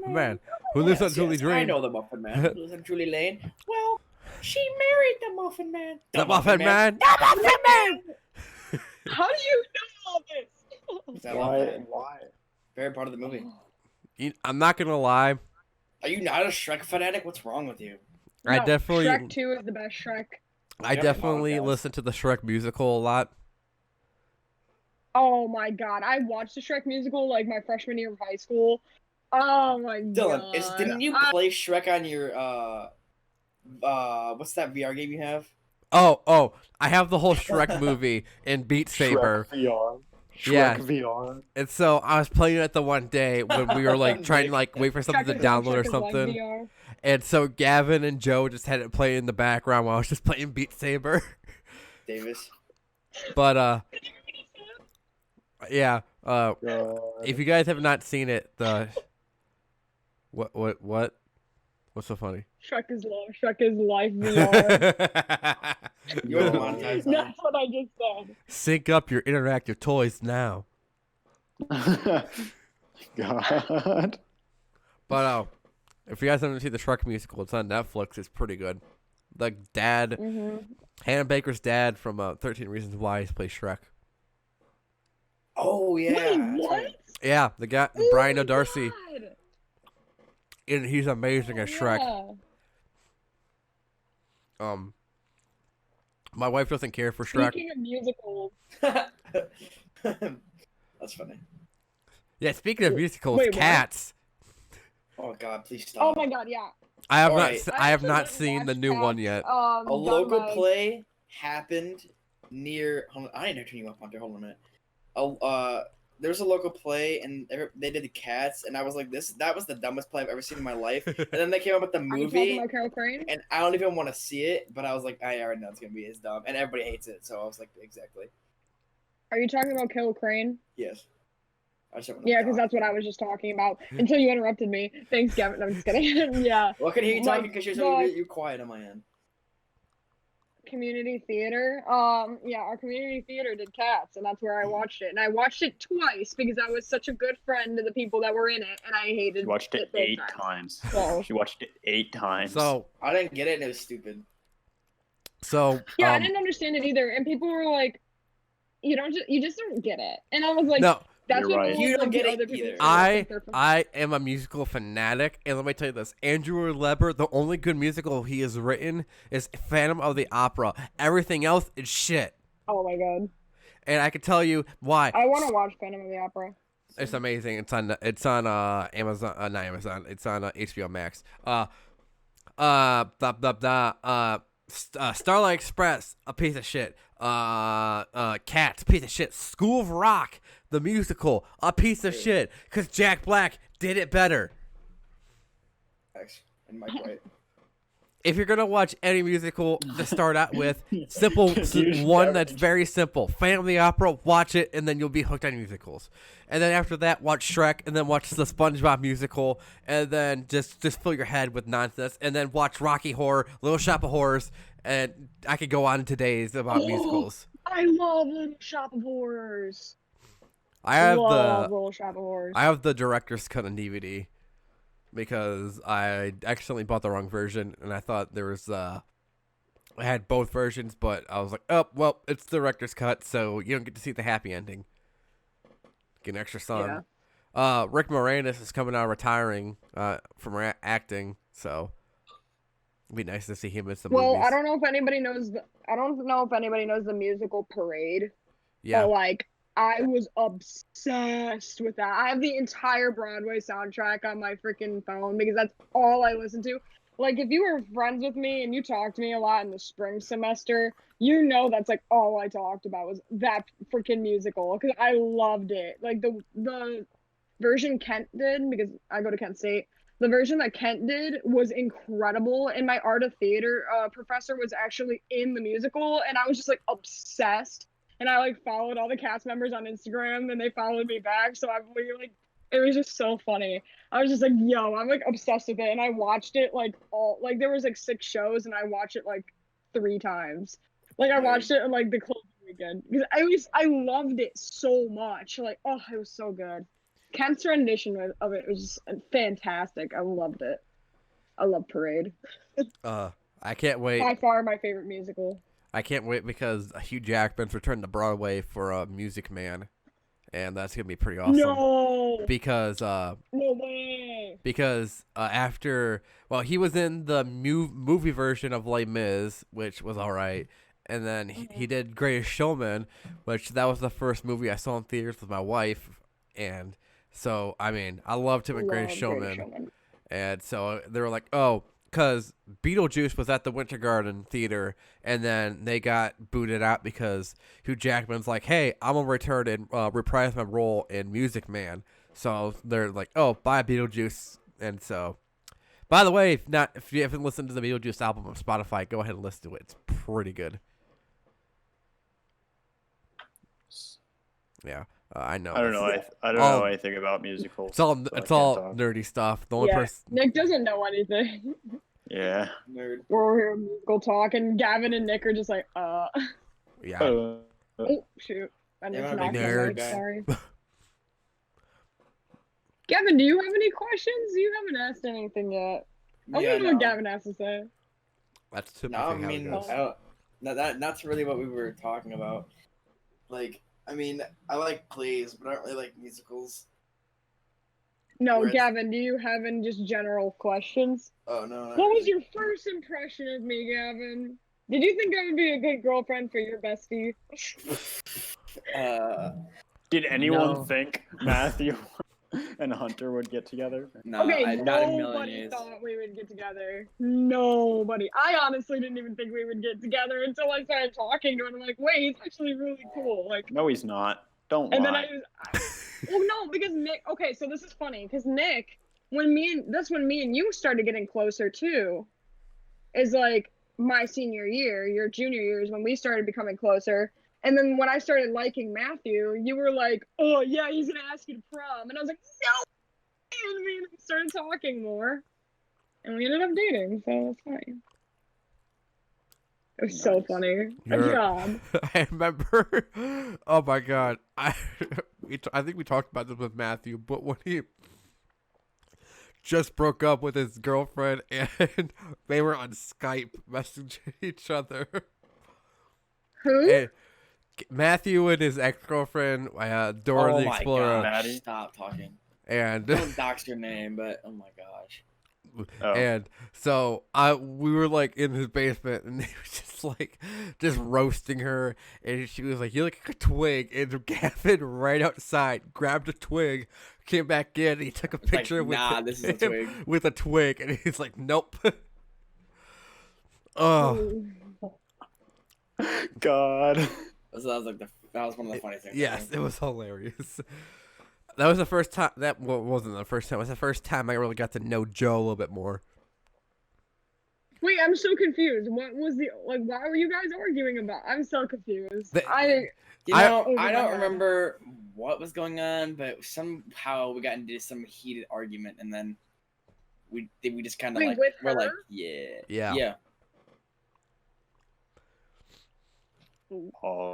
man, Who lives on Yes, Julie yes, I Dream? know the Muffin Man. Who lives on Julie Lane? Well, she married the Muffin Man. The Muffin Man. The Muffin Man. How do you know all this? I love Why that. and why? Very part of the movie. I'm not gonna lie. Are you not a Shrek fanatic? What's wrong with you? I No, definitely, Shrek 2 is the best Shrek. I Yep. definitely Oh, guys. listen to the Shrek musical a lot. Oh my god, I watched the Shrek musical like my freshman year of high school. Oh my Dylan, god. didn't you play Shrek on your what's that VR game you have? Oh, I have the whole Shrek movie in Beat Saber. Shrek VR. Shrek Yeah. VR. And so I was playing it the one day when we were like trying to like wait for something to Shrek is- download or Shrek is like something. VR. And so Gavin and Joe just had it play in the background while I was just playing Beat Saber. Davis. But yeah, God. if you guys have not seen it, what's so funny? Shrek is love. Shrek is life VR. You have a montage on. That's what I just said. Sync up your interactive toys now. God. But if you guys haven't seen the Shrek musical, it's on Netflix. It's pretty good. The dad, Mm-hmm. Hannah Baker's dad from 13 Reasons Why plays Shrek. Oh yeah. Wait, that's what? right. Yeah, the guy Oh Brian my O'Darcy, God. and he's amazing as Shrek. Yeah. My wife doesn't care for Shrek. Speaking of musicals, That's funny. Yeah, speaking of musicals, Wait, what? Cats. Oh god, please oh stop. my god, yeah. I have Alright. not. I have actually not didn't seen the watch new one Cats, yet. A done local by- play happened near. Hold on, I didn't turn you up, Hunter. Hold on a minute. There was a local play, and they did the Cats, and I was like, that was the dumbest play I've ever seen in my life. And then they came up with the Are you talking movie, about Carol Crane? and I don't even want to see it, but I was like, I already know it's gonna be as dumb, and everybody hates it, so I was like, exactly. Are you talking about Carol Crane? Yes. I just don't Yeah, know. because that's what I was just talking about until you interrupted me. Thanks, Gavin. I'm just kidding. Yeah. Well, I can hear you My- talking because the- you're quiet on my end. Community theater. Yeah, our community theater did Cats, and that's where I watched it. And I watched it twice because I was such a good friend to the people that were in it, and I hated She watched it both 8 times. So She watched it 8 times. So I didn't get it, and it was stupid. yeah, I didn't understand it either. And people were like, you just don't get it. And I was like, no, that's You're what right. all You of don't the get it other people either. say, I think they're I am a musical fanatic, and let me tell you this: Andrew Leber, the only good musical he has written is Phantom of the Opera. Everything else is shit, Oh my god. and I can tell you why. I want to watch Phantom of the Opera. It's amazing. It's on Amazon. Not Amazon. It's on HBO Max. Starlight Express, a piece of shit. Cats, piece of shit. School of Rock, the musical, a piece of shit. Cause Jack Black did it better. X and Mike White. If you're gonna watch any musical to start out with, simple Huge one that's beverage. very simple. Phantom of the Opera, watch it, and then you'll be hooked on musicals. And then after that, watch Shrek, and then watch the SpongeBob musical, and then just fill your head with nonsense. And then watch Rocky Horror, Little Shop of Horrors, and I could go on to days about musicals. I love Little Shop of Horrors. I have love Little Shop of Horrors. I have the director's cut on DVD because I accidentally bought the wrong version, and I thought there was I had both versions, but I was like, oh well, it's the director's cut, so you don't get to see the happy ending. Get an extra song. Rick Moranis is coming out retiring from acting, so it'd be nice to see him in some Well, movies. I don't know if anybody knows. I don't know if anybody knows the musical Parade. Yeah, But like, I was obsessed with that. I have the entire Broadway soundtrack on my freaking phone because that's all I listen to. Like, if you were friends with me and you talked to me a lot in the spring semester, you know that's like all I talked about was that freaking musical because I loved it. Like the version Kent did, because I go to Kent State. The version that Kent did was incredible, and my art of theater professor was actually in the musical, and I was just like obsessed. And I like followed all the cast members on Instagram, and they followed me back. So it was just so funny. I was just like, yo, I'm like obsessed with it, and I watched it like there was like 6 shows, and I watched it like 3 times. Like I watched it on like the closing weekend because I loved it so much. Like, oh, it was so good. Kent's rendition of it was fantastic. I loved it. I love Parade. I can't wait. By far my favorite musical. I can't wait because Hugh Jackman's returned to Broadway for Music Man, and that's gonna be pretty awesome. No. Because No way. Because after, well, he was in the movie version of Les Mis, which was all right, and then he did Greatest Showman, which that was the first movie I saw in theaters with my wife, and so I mean I loved him in Greatest Showman, and so they were like, oh, because Beetlejuice was at the Winter Garden Theater, and then they got booted out because Hugh Jackman's like, hey, I'm gonna return and reprise my role in Music Man. So they're like, oh, buy Beetlejuice. And so, by the way, if you haven't listened to the Beetlejuice album on Spotify, go ahead and listen to it. It's pretty good. Yeah, I know. I don't know. I don't know anything about musicals. It's all talk. nerdy stuff. The only person Nick doesn't know anything. Yeah. Nerd. We're here musical talk, and Gavin and Nick are just like, Yeah. Oh shoot! I Yeah, just I'm a knocked big my nerd mic, guy. sorry. Gavin, do you have any questions? You haven't asked anything yet. I Yeah, want to know what no. Gavin has to say. That's typically No, I how it mean, goes. I don't, that's really what we were talking about. Like, I mean, I like plays, but I don't really like musicals. No, Whereas- Gavin, do you have any just general questions? Oh no. not What was really. your first impression of me, Gavin? Did you think I would be a good girlfriend for your bestie? Did anyone No. think Matthew and Hunter would get together? No, Okay, not in a million nobody years. thought we would get together. Nobody. I honestly didn't even think we would get together until I started talking to him. I'm like, wait, he's actually really cool. Like, No, he's not. Don't and then lie. well, no, because Nick. Okay, so this is funny because Nick, when me and you started getting closer too, is like my senior year, your junior year is when we started becoming closer. And then when I started liking Matthew, you were like, "Oh yeah, he's gonna ask you to prom," and I was like, "No!" And we started talking more, and we ended up dating. So it's fine. It was so Nice. funny. Good You're- job. I remember. Oh my god! I think we talked about this with Matthew, but when he just broke up with his girlfriend and they were on Skype messaging each other. Who? And Matthew and his ex-girlfriend, Dora Oh the my Explorer, gosh, Maddie? stop talking. and Don't dox your name, but oh my gosh. Oh. and so we were like in his basement, and he was just roasting her, and she was like, "You look like a twig," and Gavin right outside grabbed a twig, came back in, and he took a It's like, picture with nah, this is a him twig. with a twig, and he's like, "Nope." Oh. God. That was one of the funny things. Yes, it was hilarious. That was the first time. That wasn't the first time. It was the first time I really got to know Joe a little bit more. Wait, I'm so confused. What was the like? Why were you guys arguing about? I'm so confused. The- You know, over I my don't head. remember what was going on, but somehow we got into some heated argument, and then we just kind of Wait, like with we're like, her? yeah, Yeah. Oh.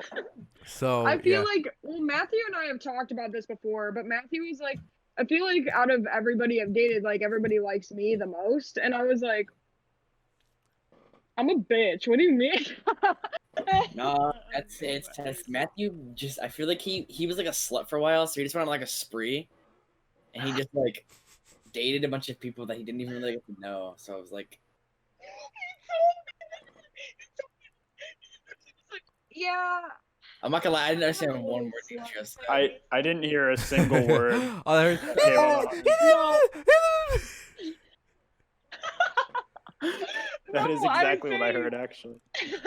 So I feel yeah. like, well, Matthew and I have talked about this before, but Matthew was like, I feel like out of everybody I've dated, like everybody likes me the most, and I was like, I'm a bitch. What do you mean? no, it's Matthew. Just I feel like he was like a slut for a while, so he just went on like a spree, and he just like dated a bunch of people that he didn't even really get to know. So I was like, Yeah. I'm not gonna lie, I didn't understand one word you just said. I didn't hear a single word. Oh, there's- Okay, hold on. That is No, I'm exactly what I saying- heard, actually. saying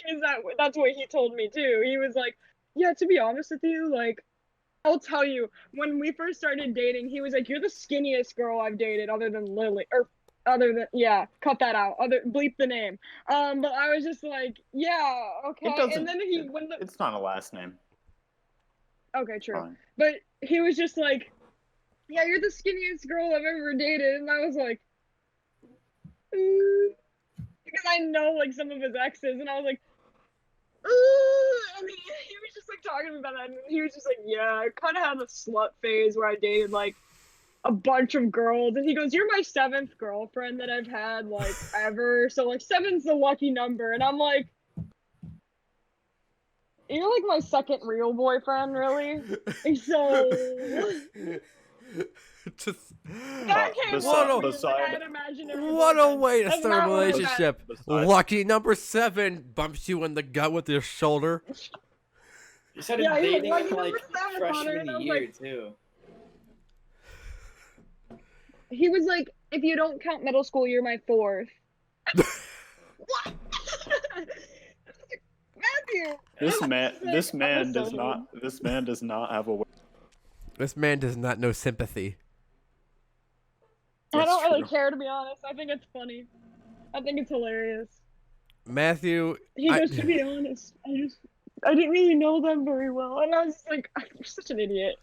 is that's what he told me too. He was like, yeah, to be honest with you, like, I'll tell you, when we first started dating, he was like, you're the skinniest girl I've dated other than Lily, or other than, yeah, cut that out, bleep the name. But I was just like, yeah, okay. It doesn't. And then It's not a last name. okay, true. Fine. But he was just like, yeah, you're the skinniest girl I've ever dated. And I was like, because I know like some of his exes, and I was like, and he was just like talking to me about that, and he was just like, "Yeah, I kind of had a slut phase where I dated like a bunch of girls," and he goes, "You're my 7th girlfriend that I've had like ever, so like 7's the lucky number," and I'm like, "You're like my 2nd real boyfriend, really?" So Just that came Besi- off me, beside- like I had imaginary what a boyfriend. way to That's start a not what I meant. relationship. Besides- Lucky number 7 bumps you in the gut with your shoulder. You started Yeah, he was dating like, in "You know like what's that, Connor?" freshman And I was year like- too. He was like, "If you don't count middle school, you're my 4th." What? Matthew. This man, this I'm man does so not. This man does not have a. This man does not know sympathy. I That's don't really true. care, to be honest. I think it's funny. I think it's hilarious. Matthew, He goes, "To be honest, I didn't really know them very well," and I was just like, "You're such an idiot."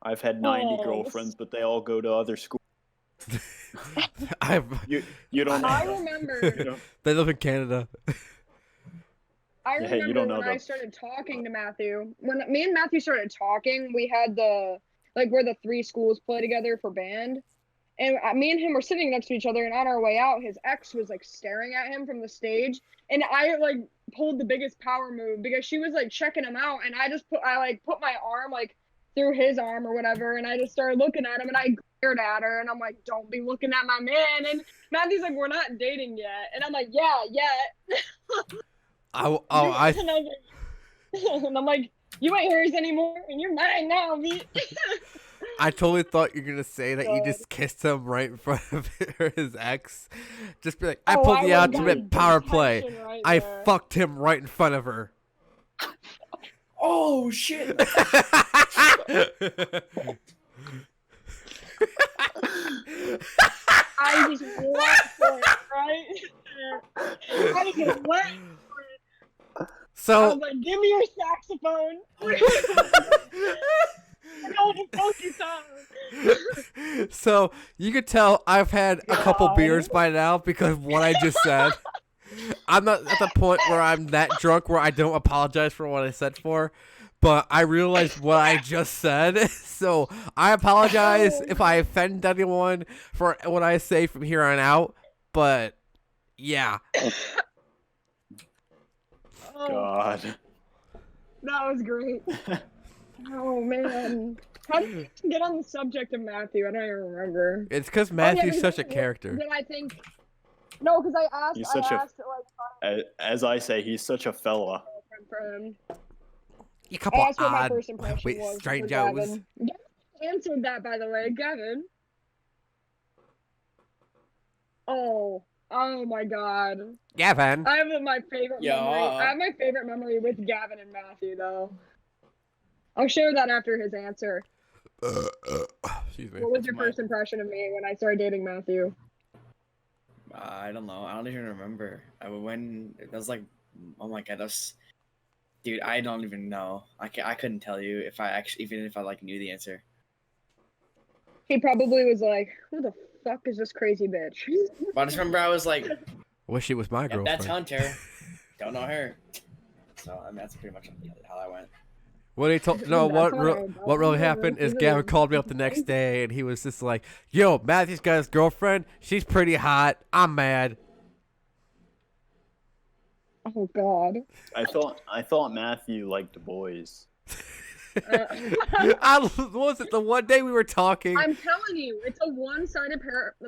I've had 90 Oh, girlfriends, but they all go to other schools. I've, You don't know. I them. remember. You know? they live in Canada. I Yeah, you remember don't know when I them. started talking to Matthew. When me and Matthew started talking, we had the like where the 3 schools play together for band, and me and him were sitting next to each other. And on our way out, his ex was like staring at him from the stage, and I like pulled the biggest power move because she was like checking him out, and I put my arm like through his arm or whatever, and I just started looking at him, and I glared at her, and I'm like, "Don't be looking at my man." And Matthew's like, "We're not dating yet," and I'm like, "Yeah, yet." I And I'm like, "You ain't hers anymore, and you're mine now, me." I totally thought you were gonna say that you God. just kissed him right in front of his ex. Just be like, I Oh, pulled the would've ultimate gotten power play. detention right I there. fucked him right in front of her. Oh shit! I just went for it, right? I just went for it. I So was like, "Give me your saxophone." Hold the funky time. So you could tell I've had a couple God. beers by now because of what I just said. I'm not at the point where I'm that drunk where I don't apologize for what I said for, but I realized what I just said. So I apologize if I offend anyone for what I say from here on out. But yeah, Oh, God. that was great. Oh man, how did we get on the subject of Matthew? I don't even remember. it's because Oh, yeah, Matthew's because such a character. Then I think no, because I asked. He's I such a- asked like As I say, he's such a fella. girlfriend for him. You I couple asked what my odd, first impression wait, was. strangers. Gavin. Gavin answered that, by the way, Gavin. Oh my God! Gavin. I have my favorite Yeah. memory. I have my favorite memory with Gavin and Matthew, though. I'll share that after his answer. Excuse me. What was your My- first impression of me when I started dating Matthew? I don't know. I don't even remember. When it was like, oh my god, that's, dude. I don't even know. I couldn't tell you if I actually, even if I like knew the answer. He probably was like, "Who the fuck is this crazy bitch?" But I just remember I was like, Wish it was my "Yep, girlfriend. that's Hunter. Don't know her." So I mean, that's pretty much how that went. What he told no, That's what alright, what bro. really happened is Gavin called me up the next day and he was just like, "Yo, Matthew's got his girlfriend. She's pretty hot. I'm mad." Oh God. I thought Matthew liked boys. Was it the one day we were talking I'm telling you, it's a one-sided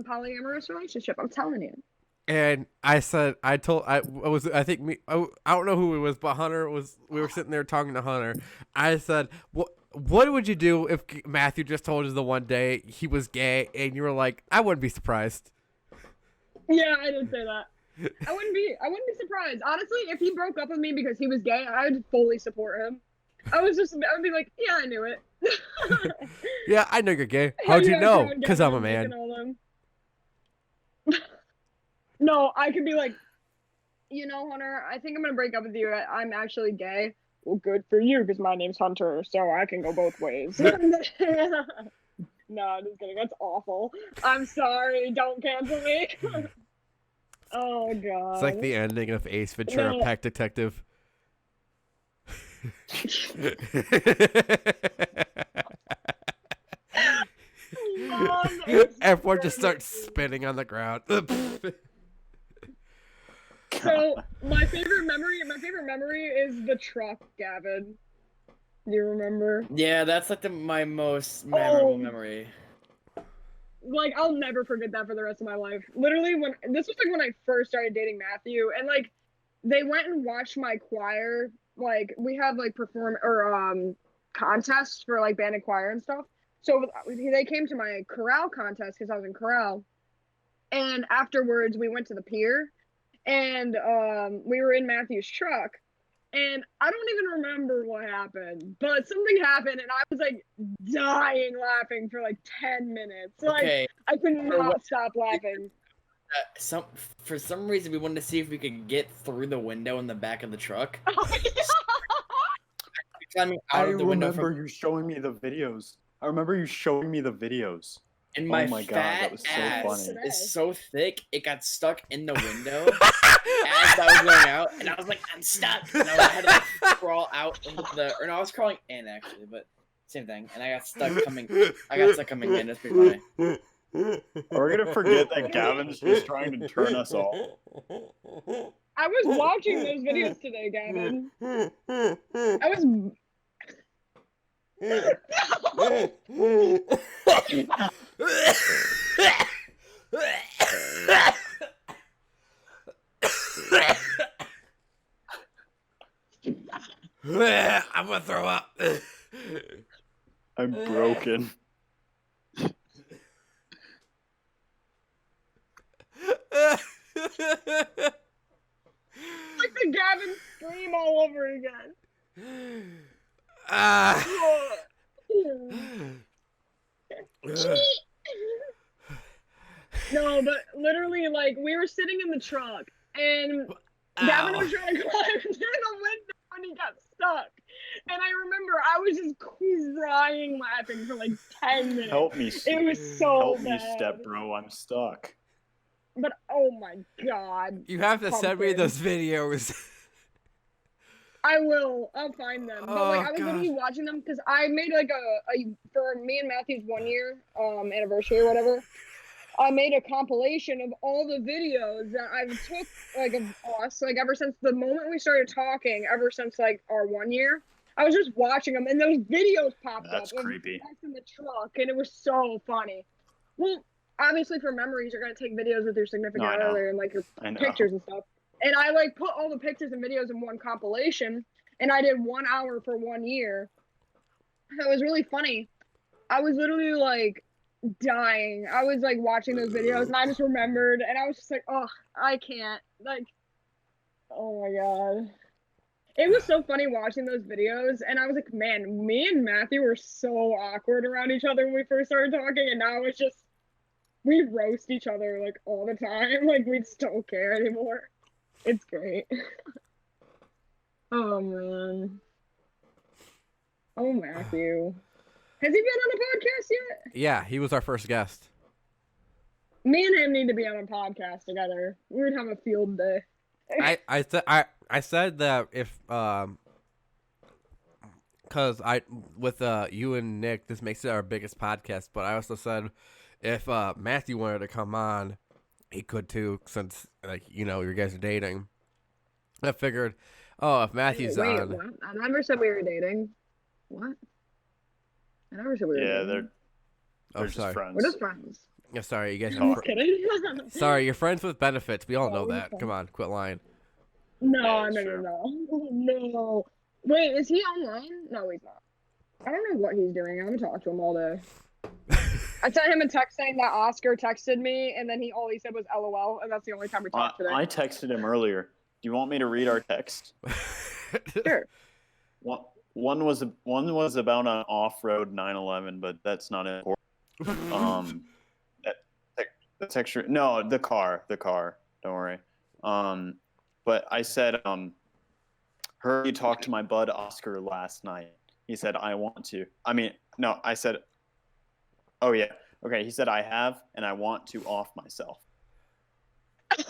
polyamorous relationship. I'm telling you. and I said I think I don't know who it was, but Hunter was. We were sitting there talking to Hunter. I said, What would you do if Matthew just told us the one day he was gay?" And you were like, "I wouldn't be surprised." Yeah, I did say that. I wouldn't be surprised. Honestly, if he broke up with me because he was gay, I would fully support him. I would be like, "Yeah, I knew it." Yeah, I know you're gay. Have How'd you guys know? found Because I'm a Gavin man. and all them? No, I could be like, Hunter, I think I'm gonna break up with you. I'm actually gay. Well, good for you, because my name's Hunter, so I can go both ways. No, I'm just kidding. That's awful. I'm sorry. Don't cancel me. Oh God. It's like the ending of Ace Ventura: No. Pet Detective. F1 just starts spinning on the ground. So my favorite memory is the truck, Gavin. Do you remember? Yeah, that's like my most memorable Oh. memory. Like, I'll never forget that for the rest of my life. Literally, this was like when I first started dating Matthew, and like they went and watched my choir. Like, we have like contests for like band and choir and stuff. So they came to my chorale contest because I was in chorale, and afterwards we went to the pier, and we were in Matthew's truck. And I don't even remember what happened, but something happened, and I was like dying laughing for like 10 minutes. Like, Okay. I could not stop laughing. For some reason, we wanted to see if we could get through the window in the back of the truck. Climbing out of the window you showing me the videos. I remember you showing me the videos. And my, oh my god, fat that was so ass funny. is so thick, it got stuck in the window as I was going out, and I was like, I'm stuck. And I had to like, crawl out into or no, I was crawling in actually, but same thing. And I got stuck coming in. It's pretty funny. Are we gonna forget that Gavin's just trying to turn us off? I was watching those videos today, Gavin. I was. I'm gonna throw up. I'm broken. Like the Gavin scream all over again. No, but literally, like, we were sitting in the truck, and Gavin was trying to climb through the window, and he got stuck. And I remember I was just crying laughing for like 10 minutes. Help me. It was so Help bad. me, step bro. I'm stuck. But oh my god. You have to send me those videos. I will. I'll find them. But like, I was literally watching them because I made like a for me and Matthew's 1 year anniversary or whatever. I made a compilation of all the videos that I took like of us like ever since the moment we started talking, ever since like our 1 year. I was just watching them, and those videos popped up. That's creepy. Of us in the truck, and it was so funny. Well, obviously for memories, you're gonna take videos with your significant other and like your pictures and stuff. And I like put all the pictures and videos in one compilation, and I did 1 hour for 1 year. It was really funny. I was literally like dying. I was like watching those videos, and I just remembered, and I was just like, oh, I can't. Like, oh my god. It was so funny watching those videos, and I was like, man, me and Matthew were so awkward around each other when we first started talking, and now it's just, we roast each other, like, all the time. Like, we just don't care anymore. It's great. Oh, man. Oh, Matthew. Has he been on a podcast yet? Yeah, he was our first guest. Me and him need to be on a podcast together. We would have a field day. I said that if because with you and Nick, this makes it our biggest podcast. But I also said if Matthew wanted to come on, he could too, since like you guys are dating. I figured, if Matthew's on. What? I never said we were dating. What? I never said we were dating. They're just friends. We're just friends. Yeah, sorry, you guys. I'm just kidding. Sorry, you're friends with benefits. We all know that. Come on, quit lying. No. Wait, is he online? No, he's not. I don't know what he's doing. I haven't talked to him all day. I sent him a text saying that Oscar texted me, and then all he said was LOL, and that's the only time we talked today. I texted him earlier. Do you want me to read our text? Sure. One was about an off-road 911, but that's not important. The texture. No, the car. Don't worry. But I said, heard you talk to my bud Oscar last night. He said, I want to. I mean, no, I said, oh yeah. Okay, he said, I have, and I want to off myself. Did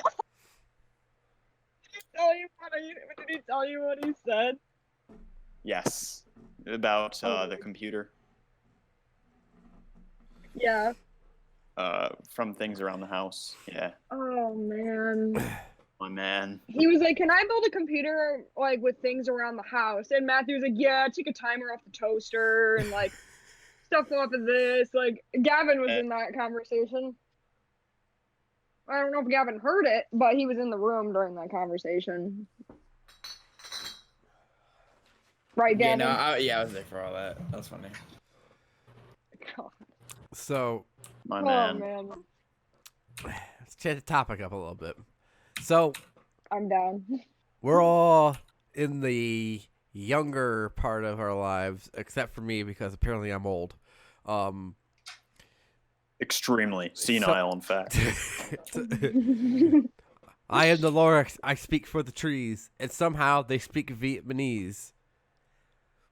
he tell you what he said? Yes, about the computer. Yeah. From things around the house. Yeah, Oh man. my man. He was like, "Can I build a computer like with things around the house?" And Matthew was like, "Yeah, take a timer off the toaster and like stuff off of this." Like Gavin was in that conversation. I don't know if Gavin heard it, but he was in the room during that conversation. Right, Yeah, Gavin? no, I was there for all that. That was funny. God. So My Oh man. man. let's change the topic up a little bit. So I'm down. we're all in the younger part of our lives, except for me because apparently I'm old. Extremely senile, in fact. I am the Lord. I speak for the trees, and somehow they speak Vietnamese.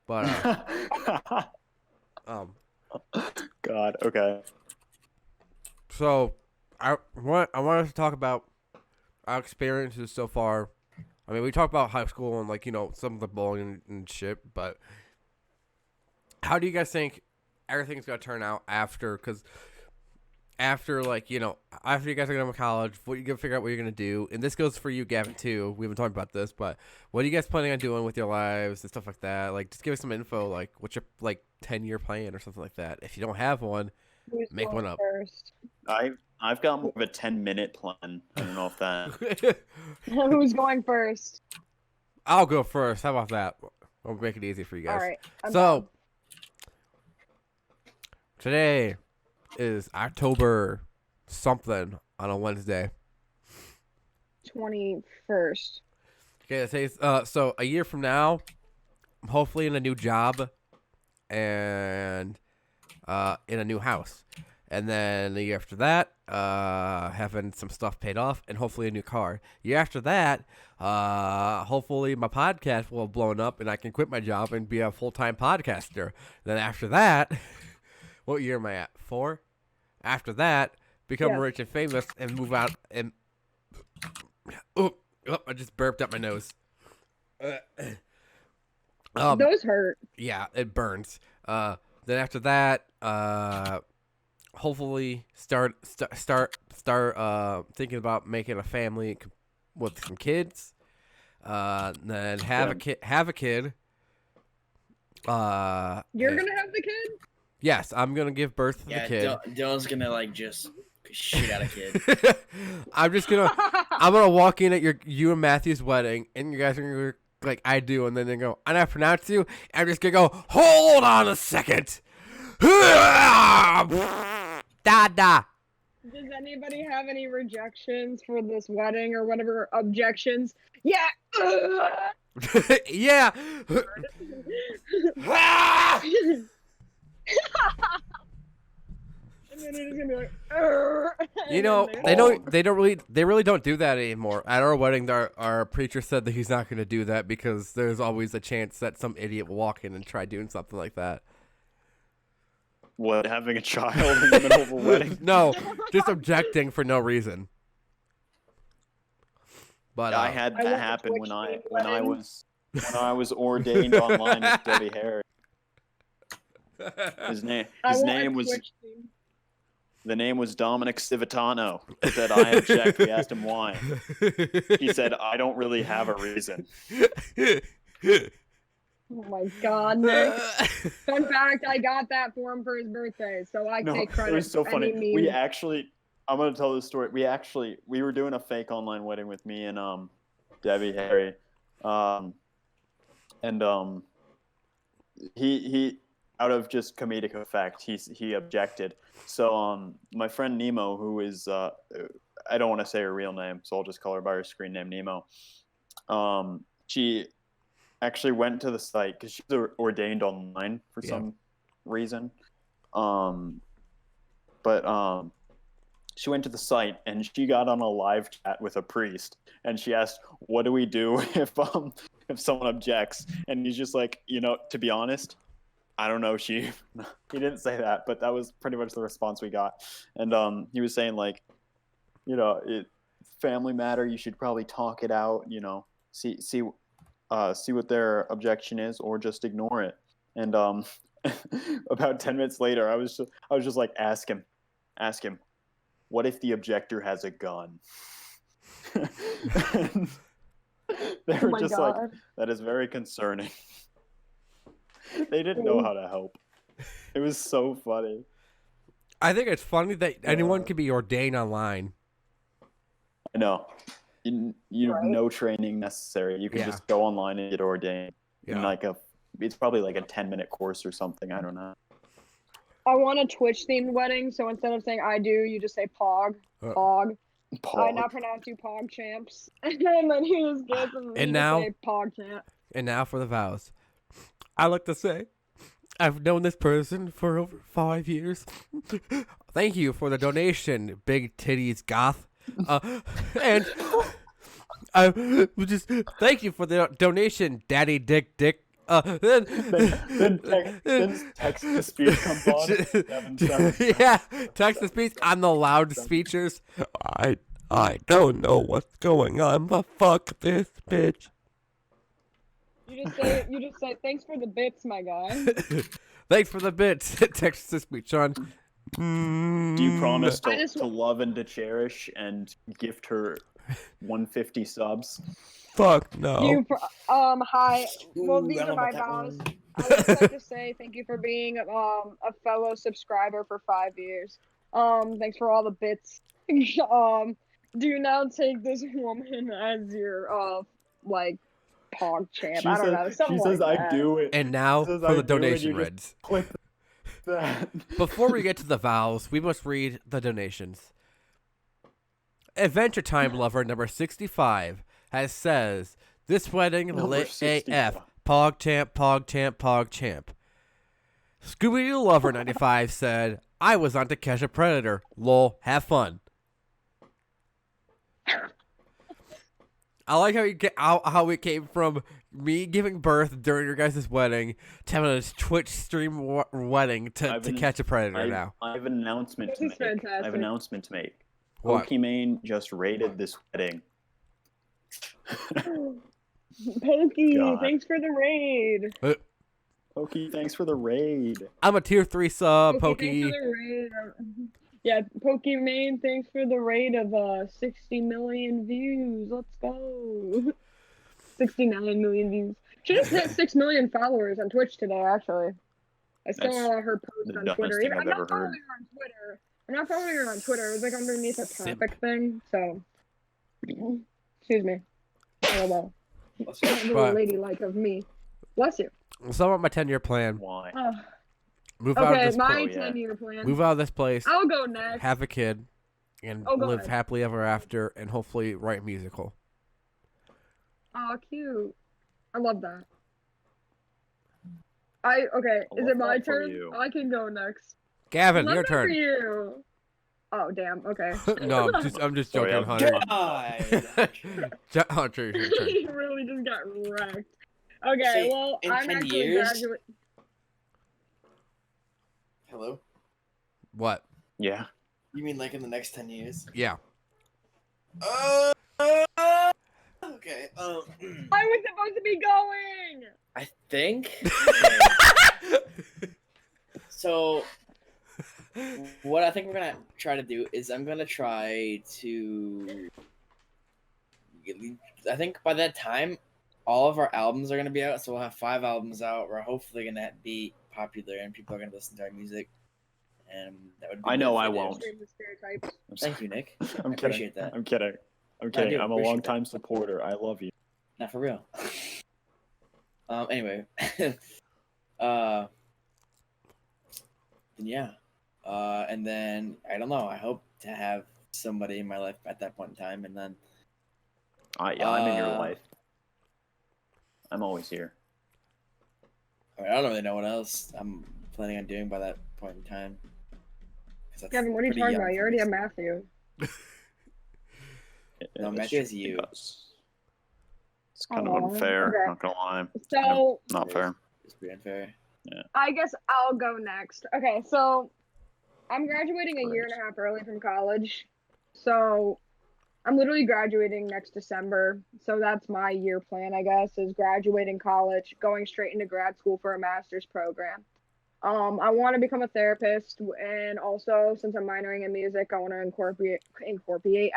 But God. Okay. so I want us to talk about our experiences so far. I mean, we talked about high school and like some of the bullying and shit, but how do you guys think everything's gonna turn out after? Because after after you guys are done with college, what you gonna figure out what you're gonna do, and this goes for you, Gavin, too. We haven't talked about this, but what are you guys planning on doing with your lives and stuff like that? Like, just give us some info, like what's your 10-year plan or something like that. If you don't have one, Who's make going one up. first? I've got more of a 10-minute plan. I don't know if that. Who's going first? I'll go first. How about that? I'll make it easy for you guys. All right. I'm So down. today is October something on a Wednesday. 21st. Okay, so a year from now, I'm hopefully in a new job and in a new house. And then the year after that, having some stuff paid off and hopefully a new car. Year after that, hopefully my podcast will have blown up and I can quit my job and be a full-time podcaster. Then after that, what year am I at? 4? After that, become Yeah. rich and famous and move out and oh, I just burped up my nose. Those hurt. Yeah, it burns. Then after that, hopefully start thinking about making a family with some kids. Then have a kid. Have a kid. You're gonna have the kid? Yes, I'm gonna give birth to Yeah, the kid. Dylan's gonna just shit out a kid. I'm gonna walk in at you and Matthew's wedding, and you guys are gonna go like I do, and then they go, and I pronounce you. And I'm just gonna go, hold on a second. Da da. Does anybody have any rejections for this wedding or whatever objections? Yeah. Yeah. And then it's gonna be like, and They really don't do that anymore. At our wedding, our preacher said that he's not going to do that because there's always a chance that some idiot will walk in and try doing something like that. What, having a child in the middle of a wedding? No, just objecting for no reason. But I had I that went to happen Twitch when stream I was ordained online with Debbie Harry. The name was Dominic Civitano. He said, I object. We asked him why. He said, I don't really have a reason. Oh my God, Nick. Fun fact, I got that for him for his birthday, so I take credit. It was so for funny. any We means. actually, I'm going to tell this story. We were doing a fake online wedding with me and Debbie Harry. He out of just comedic effect, he objected. So my friend Nemo, who is I don't want to say her real name, so I'll just call her by her screen name, Nemo. She actually went to the site because she's ordained online for some reason. She went to the site and she got on a live chat with a priest and she asked, "What do we do if someone objects?" And he's just like, to be honest, I don't know, he didn't say that, but that was pretty much the response we got. And he was saying like, family matter, you should probably talk it out, see see what their objection is, or just ignore it. And about 10 minutes later, I was just like, ask him, what if the objector has a gun? And they Oh were my just like, God. that is very concerning. They didn't know how to help. It was so funny. I think it's funny that anyone can be ordained online. I know. You have Right. no training necessary. You can Yeah. just go online and get ordained. In Yeah. it's probably like a 10-minute course or something. I don't know. I want a Twitch themed wedding, so instead of saying I do, you just say Pog. Pog. I now pronounce you Pog Champs. And then he just gets and And you now- just say Pog Champ. And now for the vows. I like to say, I've known this person for over 5 years. Thank you for the donation, Big Titties Goth. And I would just thank you for the donation, Daddy Dick Dick. Then text to speech comes on. Yeah, text to speech on the loudspeakers. I don't know what's going on, but fuck this bitch. You just say thanks for the bits, my guy. Thanks for the bits. Text to speech on. Do you promise I just- to love and to cherish and gift her 150 subs? Fuck no. Hi. Well, Ooh, these I are don't know my about that vows. one. I would just like to say thank you for being a fellow subscriber for 5 years. Thanks for all the bits. Do you now take this woman as your like Pog champ? I don't know. Something She says like I that. do it. And now She says for I the do it, donation you just reads. Click that. Before we get to the vows, we must read the donations. Adventure Time Lover number 65 says, this wedding Number lit 65. AF. Pog champ, pog champ, pog champ. Scooby-Doo Lover 95 said, I was on To Catch a Predator. Lol, have fun. I like how we came from me giving birth during your guys' wedding to having a Twitch stream wedding to Catch a Predator now. I have an announcement This to is make. I have fantastic. an announcement to make. What? Pokimane just raided this wedding. Pokey, God. thanks for the raid. Pokey, thanks for the raid. I'm a tier 3 sub, Pokey, Pokey. thanks for the raid. Yeah, Pokimane, thanks for the raid of 60 million views. Let's go. 69 million views. She just hit 6 million followers on Twitch today, actually. I saw That's her post the on dumbest Twitter. thing I'm I've not ever following heard. her on Twitter. I'm not following her on Twitter. It was like underneath a Simp. topic thing, so. Excuse me. I don't know. Let's go. A little But- ladylike of me. Bless you. So about my 10-year plan. Why? Move out of Okay, this my yeah. 10-year plan. Move out of this place, I'll go next. have a kid, and Oh, go live ahead. happily ever after, and hopefully write a musical. Oh, cute. I love that. Okay, is love it my that for turn? you. I can go next. Gavin, Love your that for turn. you. Oh, damn. Okay. No, I'm just Sorry, joking, I'm Hunter. God. Hunter, your turn. He really just got wrecked. Okay, Say, well, in I'm 10 actually years? graduate. Hello? What? Yeah. You mean like in the next 10 years? Yeah. Okay. I was supposed to be going. I think. So, what I think we're gonna try to do is I'm gonna try to. I think by that time, all of our albums are gonna be out, so we'll have 5 albums out. We're hopefully gonna be popular and people are gonna listen to our music, and that would. Be I know good if I they did. won't. Extreme stereotypes. Thank you, Nick. I'm I kidding. appreciate that. I'm kidding. I'm I kidding. do I'm a appreciate long-time supporter. I love you. Not for real. Anyway. Yeah. And then I don't know. I hope to have somebody in my life at that point in time, and then Yeah, I'm in your Uh, life. I'm always here. I don't really know what else I'm planning on doing by that point in time. 'Cause that's Kevin, what are you pretty talking young about? for You already me have still. Matthew. No, It's Matthew just is you. because It's kind of Aw, unfair. okay. Not gonna lie. So, Not fair. It's pretty unfair. I guess I'll go next. Okay, so I'm graduating a year and Great. a half early from college. So I'm literally graduating next December, so that's my year plan, I guess, is graduating college, going straight into grad school for a master's program. I want to become a therapist, and also since I'm minoring in music, I want to incorporate.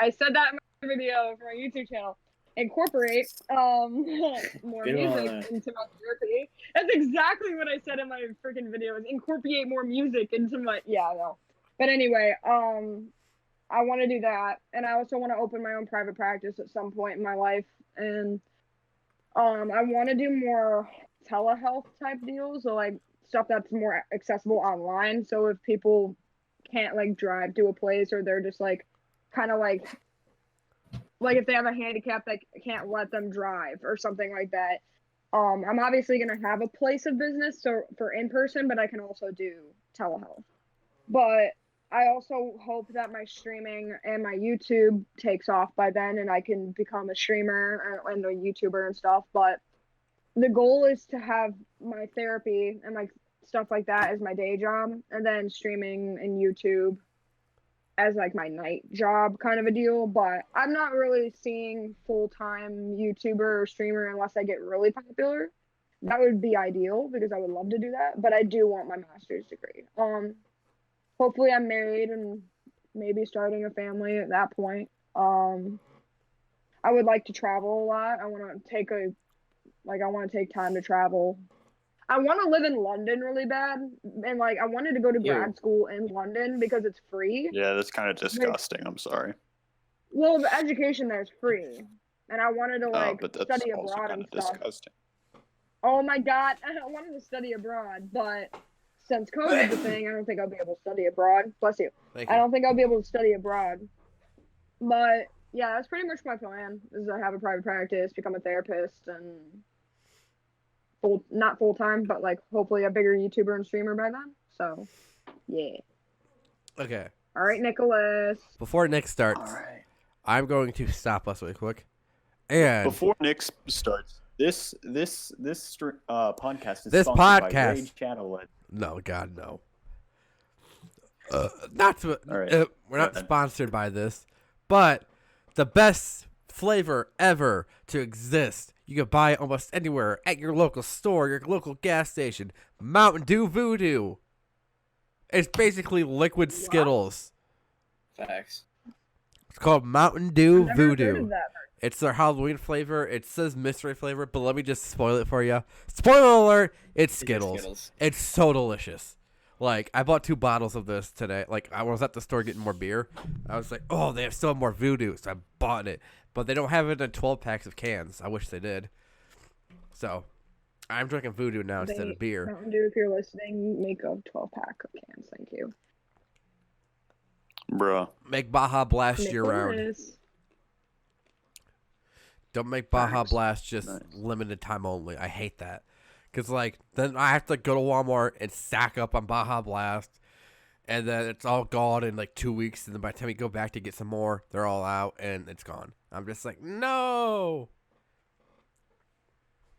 I said that in my video for my YouTube channel. Incorporate more Good music one. into my therapy. That's exactly what I said in my freaking video. Is incorporate more music into my no. But anyway, I want to do that, and I also want to open my own private practice at some point in my life, and I want to do more telehealth type deals, so like stuff that's more accessible online. So if people can't like drive to a place, or they're just like kind of like if they have a handicap that can't let them drive or something like that. I'm obviously gonna have a place of business so for in person, but I can also do telehealth. But I also hope that my streaming and my YouTube takes off by then, and I can become a streamer and a YouTuber and stuff. But the goal is to have my therapy and like stuff like that as my day job, and then streaming and YouTube as like my night job kind of a deal. But I'm not really seeing full-time YouTuber or streamer unless I get really popular. That would be ideal because I would love to do that, but I do want my master's degree. Hopefully I'm married and maybe starting a family at that point. I would like to travel a lot. I want to take time to travel. I want to live in London really bad, and like I wanted to go to grad school in London because it's free. Yeah, that's kind of disgusting. I'm sorry. Well, the education there is free, and I wanted to like but that's study also abroad kind and of stuff. disgusting. Oh my god, I wanted to study abroad, but since COVID's a thing, I don't think I'll be able to study abroad. Bless you. Thank I you. don't think I'll be able to study abroad. But yeah, that's pretty much my plan. Is to have a private practice, become a therapist, and not full time, but like hopefully a bigger YouTuber and streamer by then. So, yeah. Okay. All right, Nicholas. Before Nick starts, All right. I'm going to stop us really quick. And Before Nick starts, this podcast is This sponsored podcast- by Raid Channel. no, God, no. Not to. All right. We're not Go ahead. sponsored by this, but the best flavor ever to exist. You can buy it almost anywhere at your local store, your local gas station. Mountain Dew Voodoo. It's basically liquid Skittles. Facts. It's called Mountain Dew Never heard Voodoo. of that. It's their Halloween flavor. It says mystery flavor, but let me just spoil it for you. Spoiler alert! It's Skittles. It's so delicious. Like, I bought 2 bottles of this today. Like, I was at the store getting more beer. I was like, oh, they still have more Voodoo, so I bought it. But they don't have it in 12 packs of cans. I wish they did. So, I'm drinking Voodoo now instead of beer. Mountain Dew, if you're listening, make a 12-pack of cans. Thank you. Bruh. Make Baja Blast year round. Nicholas. Don't make Baja Facts. Blast just Nice. limited time only. I hate that. Because, like, then I have to go to Walmart and stack up on Baja Blast. And then it's all gone in, like, 2 weeks. And then by the time you go back to get some more, they're all out and it's gone. I'm just like, no.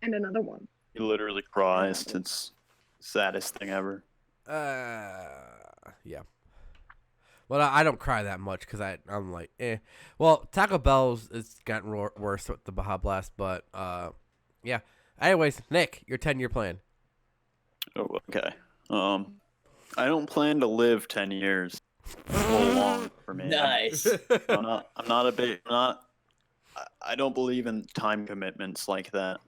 And another one. He literally cries. It's the saddest thing ever. Yeah. Well, I don't cry that much because I'm like, eh. Well, Taco Bell's has gotten worse with the Baja Blast, but yeah. Anyways, Nick, your 10-year plan. Oh, okay. I don't plan to live 10 years. That's a little long for me. Nice. I don't believe in time commitments like that.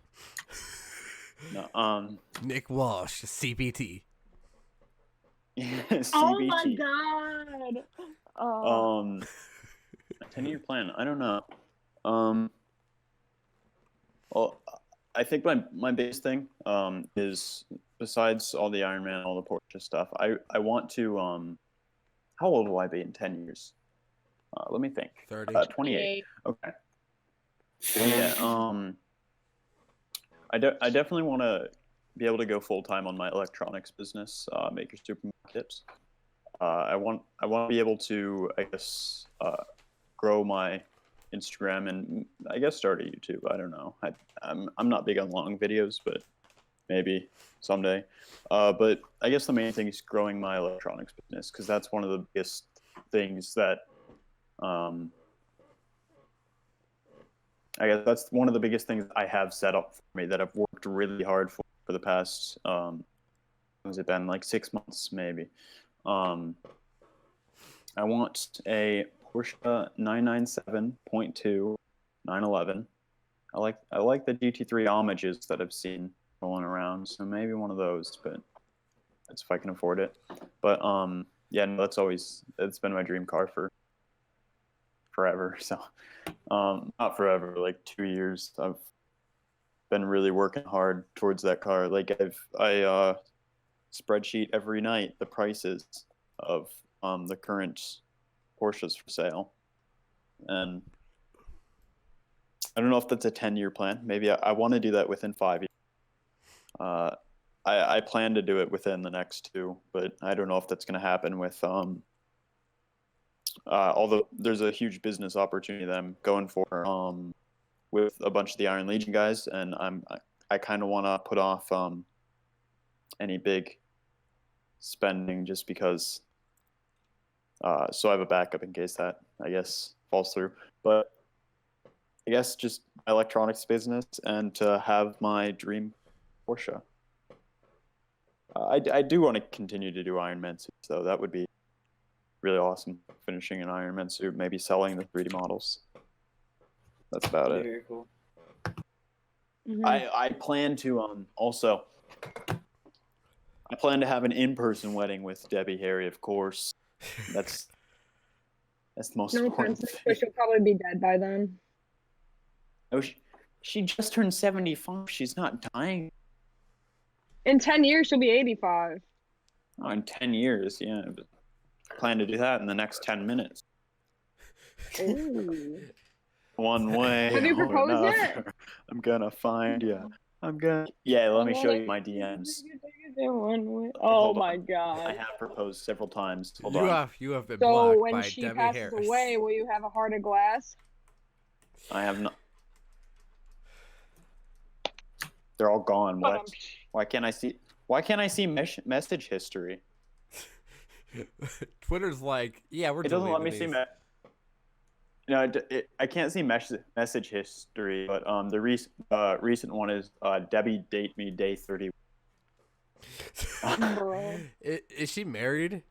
No, Nick Walsh, CPT. CBT. Oh my god. A 10-year plan. I don't know. Well, I think my biggest thing is, besides all the Iron Man, all the Porsche stuff, I want to how old will I be in 10 years? Let me think. 30. 28. Okay. Yeah. I definitely want to be able to go full time on my electronics business, Maker Supermarkets. I want to be able to, I guess, grow my Instagram and I guess start a YouTube. I don't know. I'm not big on long videos, but maybe someday. But I guess the main thing is growing my electronics business because that's one of the biggest things that I guess that's one of the biggest things I have set up for me that I've worked really hard for the past has it been like 6 months maybe. I want a Porsche 997.2 911. I like the GT3 homages that I've seen rolling around, so maybe one of those, but that's if I can afford it. But yeah, no, it's been my dream car for forever. So not forever, like 2 years. I've been really working hard towards that car. Like I spreadsheet every night the prices of the current Porsches for sale, and I don't know if that's a 10-year plan. Maybe I want to do that within 5 years. I plan to do it within the next 2, but I don't know if that's going to happen with although there's a huge business opportunity that I'm going for with a bunch of the Iron Legion guys, and I kind of want to put off any big spending just because so I have a backup in case that, I guess, falls through. But I guess just electronics business and to have my dream Porsche. I do want to continue to do Iron Man suits, though. That would be really awesome, finishing an Iron Man suit, maybe selling the 3D models. That's about it. Very cool. Mhm. I plan to also. I plan to have an in-person wedding with Debbie Harry, of course. That's the most No important offense, thing. but she'll probably be dead by then. Oh, she just turned 75. She's not dying. In 10 years, she'll be 85. Oh, in 10 years, yeah. But I plan to do that in the next 10 minutes. Ooh. One way Have you or proposed another. yet? I'm gonna find you. Yeah, let me show you my DMs. Oh Hold my on. I god. have proposed several times. Hold You on. have been So blocked when by she Debbie passes Harris. away, will you have a heart of glass? I have not. They're all gone. What? Why can't I see? Why can't I see message history? Twitter's like, yeah, we're It doesn't let me deleting see. these. No, I can't see message history. But the recent one is Debbie date me day 30. Bro. Is she married?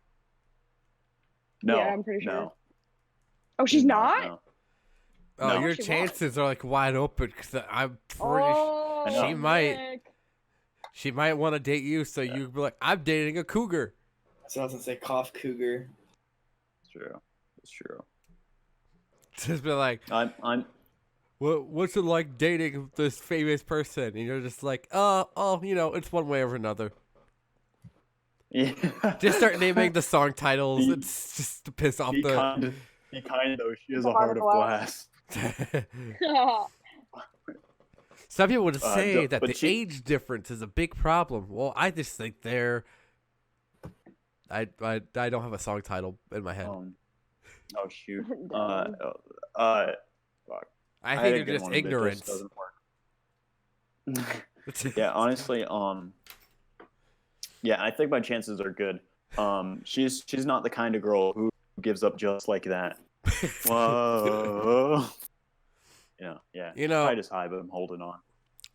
No, Yeah, I'm pretty sure. No, Oh, she's not? No. Oh, No. your She chances are like wide open because I'm pretty. Oh, I know. She might. Nick. She might want to date you, so you'd be like, I'm dating a cougar. So I was gonna say cough cougar. It's true. It's true. Just be like, I'm. what's it like dating this famous person? And you're just like, it's one way or another. Yeah. Just start naming the song titles. Be- It's just to piss off Be the. kind. Be kind though. She has a heart of glass. Some people would say that but the age difference is a big problem. Well, I just think they're. I don't have a song title in my head. Oh shoot. Damn. I had think a they're good just one, but it ignorance. doesn't work. Yeah, honestly, yeah, I think my chances are good. She's not the kind of girl who gives up just like that. Whoa. Yeah. You know, I just high, but I'm holding on.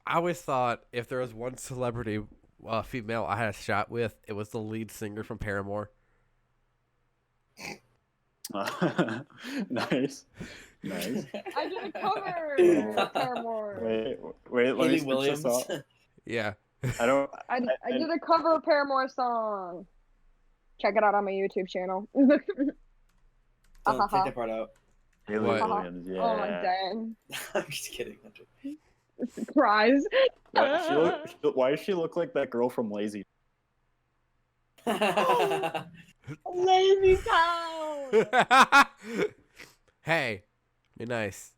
I always thought if there was one celebrity, female, I had a shot with, it was the lead singer from Paramore. Nice. I did a cover of Paramore. Wait, let me Haley switch Williams. this up. Yeah. I don't. I did a cover of Paramore song. Check it out on my YouTube channel. Don't take that part out. Haley What? Williams, yeah. Oh, dang. I'm just kidding. Surprise. Why does she look like that girl from Lazy? Lazy Town. Hey, be nice.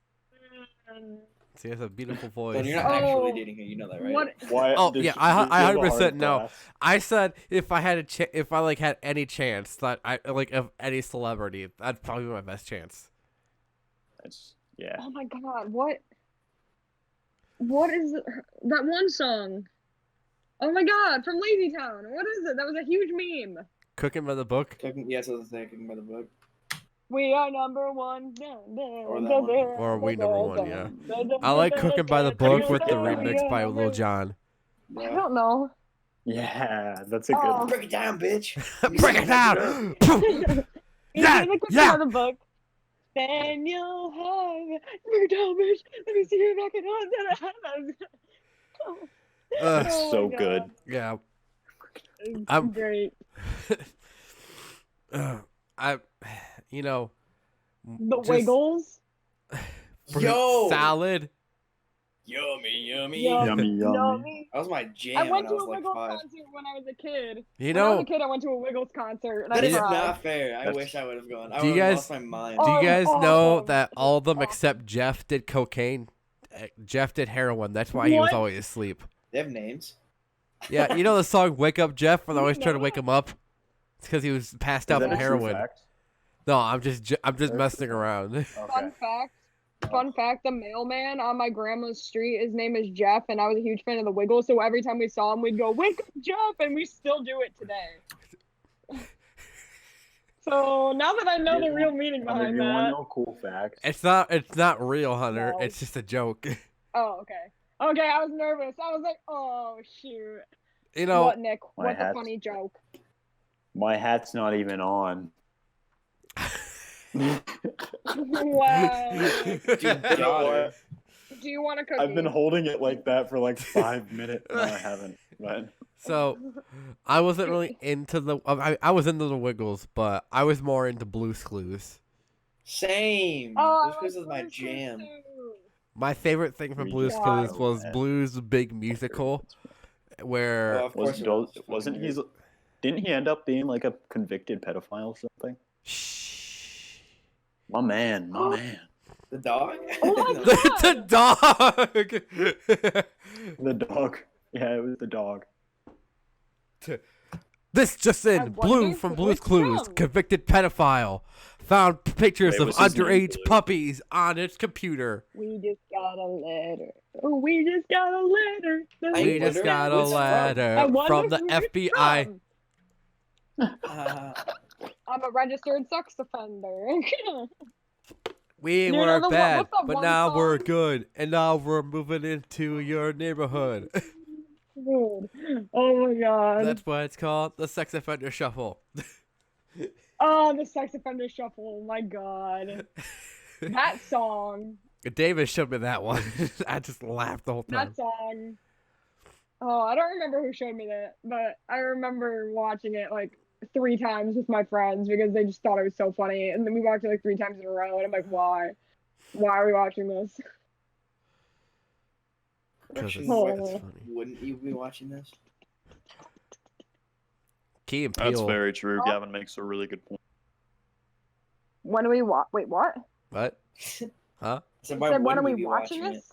She has a beautiful voice. So you're not actually Oh, dating her, you know that, right? What? Why? Oh, does yeah, she- I does she have a 100% heart no. glass? I said if I had if I had any chance that I of any celebrity, that'd probably be my best chance. Yeah. Oh my god, what? What is that one song? Oh my god, from Lazy Town. What is it? That was a huge meme. Cooking by the book. Yes, I was saying, cooking by the book. We are number one. Or we number one, yeah. I like Cooking by the Book with the remix by Lil Jon. I Yeah. don't know. Yeah, that's a good Oh. one. Break it down, bitch. Break it down! Yeah, Yeah, yeah. By the book. Then you'll have your bitch. Let me see you back in Ugh. Oh my So God. good. Yeah. It's I'm- great. I, you know, The just Wiggles. fruit Yo. salad. Yummy, yummy. Yummy, yummy. Yummy. That was my I jam went when I to was a like Wiggles 5. concert when I was a kid. You When I was know, a kid, I went to a Wiggles concert and That I is cried. not fair. I That's- wish I would have gone. I Do you would have guys- lost my mind. do you Oh, guys know awesome. that all of them Awesome. except Jeff did cocaine? Jeff did heroin. That's why he was What? always asleep. They have names. Yeah, you know the song "Wake Up, Jeff," where they You always try to know wake him up. It's because he was passed Is out that from a true heroin. fact? No, I'm just messing around. Fun fact, the mailman on my grandma's street, his name is Jeff, and I was a huge fan of the Wiggles, so every time we saw him, we'd go, "Wake up, Jeff," and we still do it today. So now that I know the real meaning Hunter, behind you want to that. know cool facts? It's not real, Hunter. No. It's just a joke. Oh, okay. Okay, I was nervous. I was like, oh, shoot. You know, What, Nick? My What's a hat's- funny joke? My hat's not even on. Wow. Dude, daughter. Do you want a cookie? I've been holding it like that for like 5 minutes. No, I haven't. But so I wasn't really into the. I was into the Wiggles, but I was more into Blue's Clues. Oh, Same. This I like was my Blue's Clues jam. too. My favorite thing from We Blue's just Clues got was it. Blue's big musical, where Oh, of course it was. wasn't he? Didn't he end up being like a convicted pedophile or something? shh, My man, my man. The dog? Oh my No. God. the dog. The dog. Yeah, it was the dog. This just I in: wonder Blue from who Blue's it's Clues, from. convicted pedophile, found pictures Wait, of what's his name, underage Blue? puppies on its computer. We just got a letter. Oh, we just got a letter. I We just wonder got who a it's from. I letter wonder from the who it's FBI. from. Uh, I'm a registered sex offender. We You know were the one- bad, what's that but one now we're song? good, and now we're moving into your neighborhood. Dude. Oh my God. That's what it's called, the sex offender shuffle. Oh, the sex offender shuffle. Oh my God. That song. David showed me that one. I just laughed the whole time. That song. Oh, I don't remember who showed me that, but I remember watching it like 3 times with my friends because they just thought it was so funny. And then we watched it like 3 times in a row, and I'm like, why? Why are we watching this? Because it's, Oh. it's funny. Wouldn't you be watching this? Key and That's Peele. very true. Oh. Gavin makes a really good point. When do we watch? Wait, what? What? Huh? So You why said, when are wouldn't we you be watching it? this?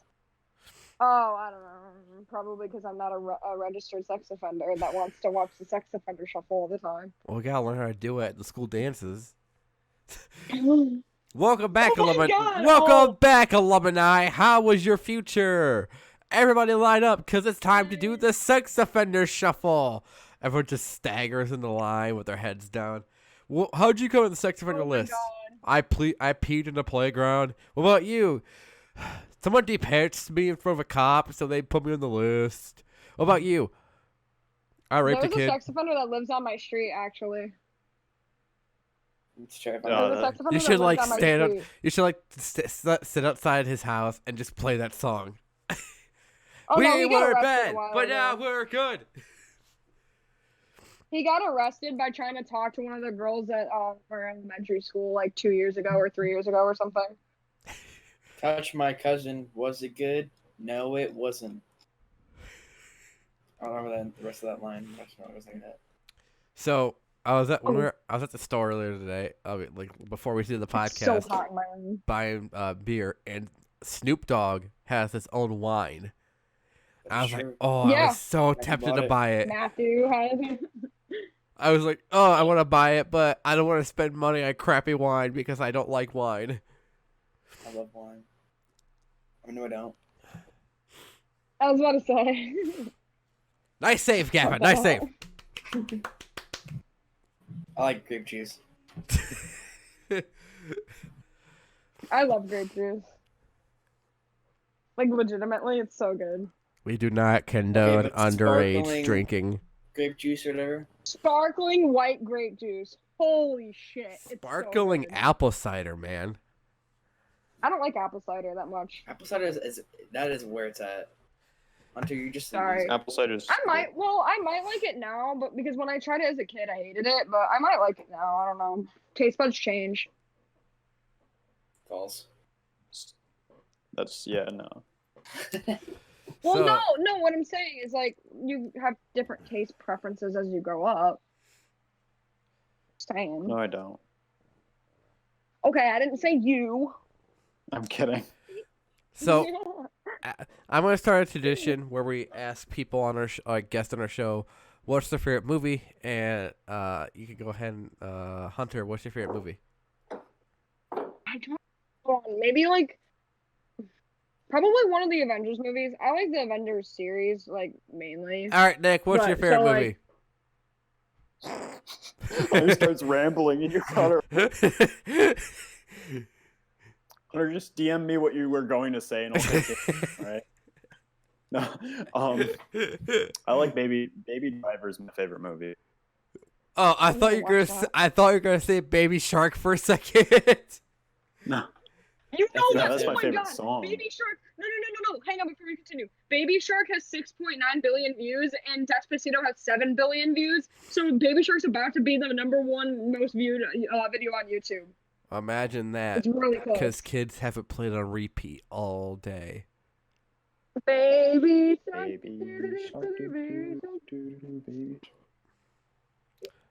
Oh, I don't know. Probably because I'm not a registered sex offender that wants to watch the sex offender shuffle all the time. Well, we gotta learn how to do it at the school dances. Welcome back, Oh my alumni. God, Welcome back, alumni. How was your future? Everybody line up, because it's time to do the sex offender shuffle. Everyone just staggers in the line with their heads down. Well, how'd you come on the sex offender Oh my list? God. I peed in the playground. What about you? Someone depatched me in front of a cop, so they put me on the list. What about you? I raped a There's a kid. sex offender that lives on my street, actually. Let's try it. Uh, There's a sex offender You that should lives like on my stand up. street. You should like sit outside his house and just play that song. Oh, no, he We got were arrested a bad, while but now ago. we're good. He got arrested by trying to talk to one of the girls at our elementary school like 2 years ago or 3 years ago or something. Touch my cousin. Was it good? No, it wasn't. I don't remember the rest of that line. That's what I was thinking that. So I was at Oh. I was at the store earlier today. Like before we did the It's so podcast, hot in my room. buying beer, and Snoop Dogg has his own wine. I was like, Sure. oh, I Yeah. was so I tempted bought to it. buy it. Matthew has I was like, oh, I want to buy it, but I don't want to spend money on crappy wine because I don't like wine. I love wine. I mean, no, I don't. I was about to say. Nice save, Gavin. Nice save. I like grape juice. I love grape juice. Like legitimately, it's so good. We do not condone but underage sparkling- drinking. Grape juice or whatever. Sparkling white grape juice. Holy shit! It's Sparkling so good. apple cider, man. I don't like apple cider that much. Apple cider is where it's at. Hunter, you just Sorry. Apple cider is. I might like it now, but because when I tried it as a kid, I hated it. But I might like it now. I don't know. Taste buds change. false. That's no. Well, So- no. What I'm saying is like you have different taste preferences as you grow up. Saying. No, I don't. Okay, I didn't say you. I'm kidding. So I'm gonna start a tradition where we ask people on our guests on our show, what's their favorite movie, and you can go ahead and Hunter, what's your favorite movie? I don't know. Maybe like probably one of the Avengers movies. I like the Avengers series, like mainly. All right, Nick, what's your Right, favorite so, movie? Hunter starts rambling and you cut her. Hunter, just DM me what you were going to say and I'll take it. All right. No. I like Baby Driver is my favorite movie. Oh, I I'm thought gonna you were watch gonna. that. I thought you were gonna say Baby Shark for a second. No. You know Yeah, that? that's Oh my my favorite god! song. Baby Shark. No. Hang on before we continue. Baby Shark has 6.9 billion views, and Despacito has 7 billion views. So Baby Shark's about to be the #1 most viewed video on YouTube. Imagine that, It's really close. because kids have it played on repeat all day. Baby Shark. Baby Shark. Baby.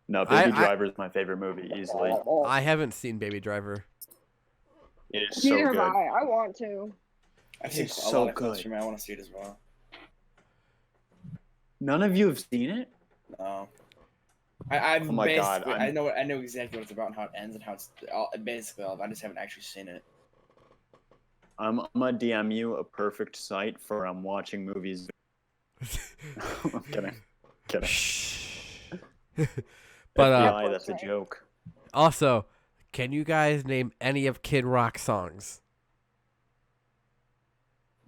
No, I- Baby Driver is my favorite movie easily. I haven't seen Baby Driver. It is so Neither have good. I want to. I've seen It's a so lot of clips good. from it. I want to see it as well. None of you have seen it? No. I've Oh my God, basically- I'm- I know exactly what it's about and how it ends and how it's basically all. I just haven't actually seen it. I'm gonna DM you a perfect site for watching movies. I'm kidding. Kidding. But FBI, that's a joke. also, can you guys name any of Kid Rock songs?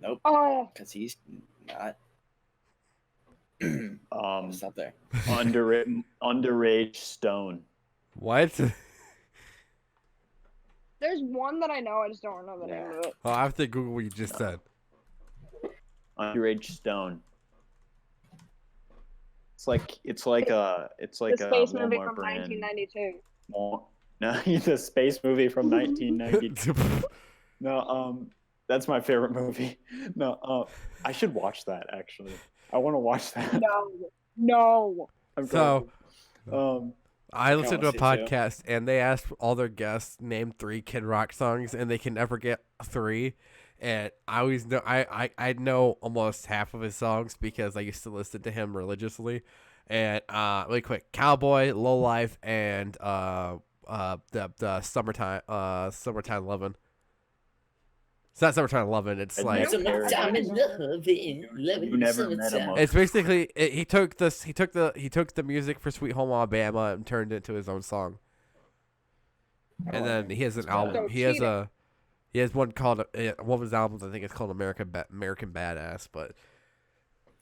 Nope. Oh, Because he's not. Stop there. Underage Stone. What? there's one that I know. I just don't know the name of it. Oh, I have to Google what you just said. Underage Stone. It's like The a space movie Walmart from brand. 1992. No, the space movie from 1992. No, that's my favorite movie. No, I should watch that actually. I want to watch that. No. I'm So- going I listened to a wanna see it too. podcast and they asked all their guests name 3 Kid Rock songs and they can never get 3. And I always know I know almost half of his songs because I used to listen to him religiously. And really quick, Cowboy, Low Life, and the Summertime Lovin'. It's not Summertime Lovin', it's I'd like never- Summertime and loving, You never met him. it's basically he took the music for Sweet Home Alabama and turned it into his own song. And then he has an album. So He has cheating. he has one called one of his albums. I think it's called American Badass. But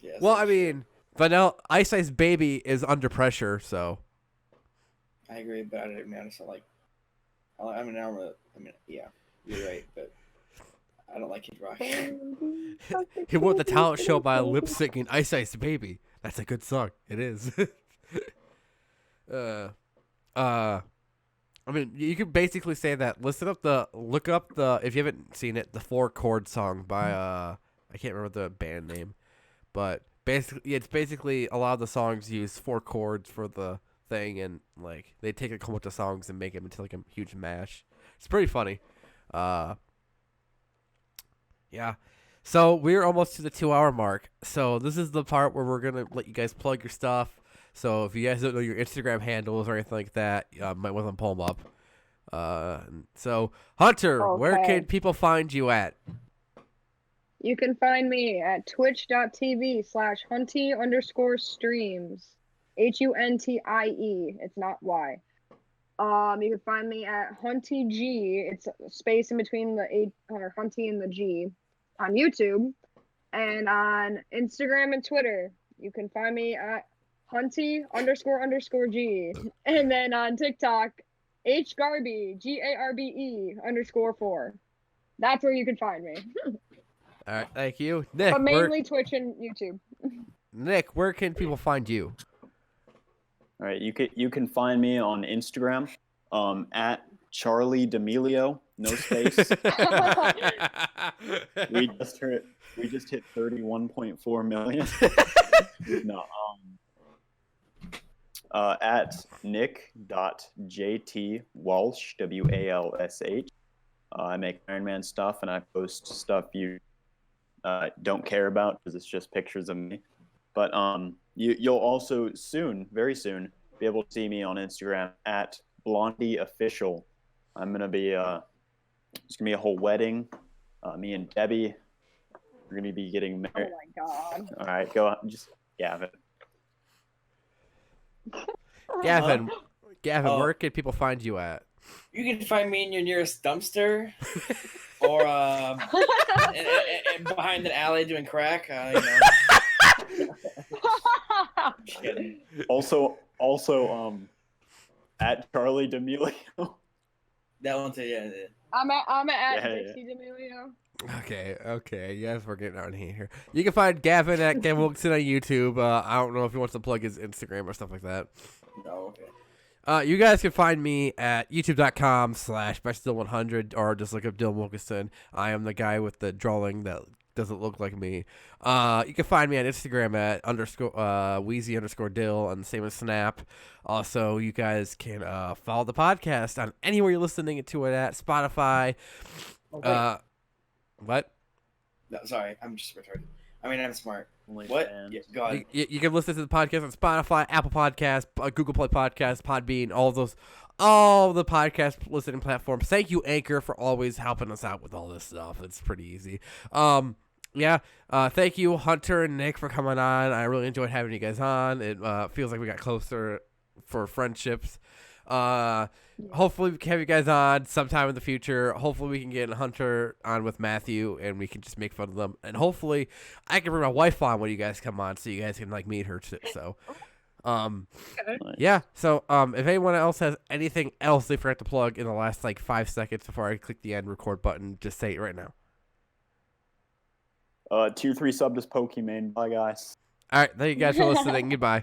Yes, well, I mean, Vanilla Ice Ice Baby is Under Pressure. So I agree, but I mean, I just don't like. Yeah, you're right, but I don't like Kid Rock. he won the talent show by lip syncing Ice Ice Baby. That's a good song. It is. I mean, you could basically say that. Look up the if you haven't seen it, the 4-chord song by I can't remember the band name, but basically it's basically a lot of the songs use 4 chords for the thing, and like they take a couple of songs and make them into like a huge mash. It's pretty funny. Yeah. So we're almost to the 2-hour mark. So this is the part where we're gonna let you guys plug your stuff. So if you guys don't know your Instagram handles or anything like that, might want to pull them up. So Hunter, where Okay. can people find you at? You can find me at twitch.tv/hunty_streams. HUNTIE. It's not Y. You can find me at Hunty G. It's a space in between the A or Hunty and the G on YouTube, and on Instagram and Twitter. You can find me at Hunty__G, and then on TikTok, HGarby GARBE_4. That's where you can find me. All right, thank you, Nick. But mainly Twitch and YouTube. Nick, where can people find you? All right, you can find me on Instagram, at Charlie D'Amelio, no space. we just hit 31.4 million. No, at nick.jtwalsh, WALSH. I make Iron Man stuff, and I post stuff you don't care about because it's just pictures of me. But you'll also very soon, be able to see me on Instagram at Blondie Official. I'm gonna be it's gonna be a whole wedding. Me and Debbie, we're gonna be getting married. Oh my god. All right, go on, just Gavin. Gavin, Oh. where can people find you at? You can find me in your nearest dumpster, or behind an alley doing crack. Just kidding. Also, at Charlie D'Amelio. That one too, yeah. I'm at Yeah. Dixie D'Amelio. Okay, yes, we're getting on here. You can find Gavin at Gavin Wilkinson on YouTube. I don't know if he wants to plug his Instagram or stuff like that. No, okay. You guys can find me at youtube.com/bestdill100 or just look up Dylan Wilkinson. I am the guy with the drawing that doesn't look like me. You can find me on Instagram at _Wheezy_Dill and the same as Snap. Also, you guys can follow the podcast on anywhere you're listening to it at Spotify. Okay. What? No, sorry, I'm just retarded. I mean, I'm smart. Only What? fans. Yeah, go ahead. You can listen to the podcast on Spotify, Apple Podcasts, Google Play Podcasts, Podbean, all the podcast listening platforms. Thank you, Anchor, for always helping us out with all this stuff. It's pretty easy. Thank you, Hunter and Nick, for coming on. I really enjoyed having you guys on. It feels like we got closer for friendships. Hopefully we can have you guys on sometime in the future. Hopefully we can get Hunter on with Matthew and we can just make fun of them. And hopefully I can bring my wife on when you guys come on so you guys can like meet her too. So yeah. So if anyone else has anything else they forgot to plug in the last like 5 seconds before I click the end record button, just say it right now. 2-3 sub to Pokemon. Bye guys. All right, thank you guys for listening. Goodbye.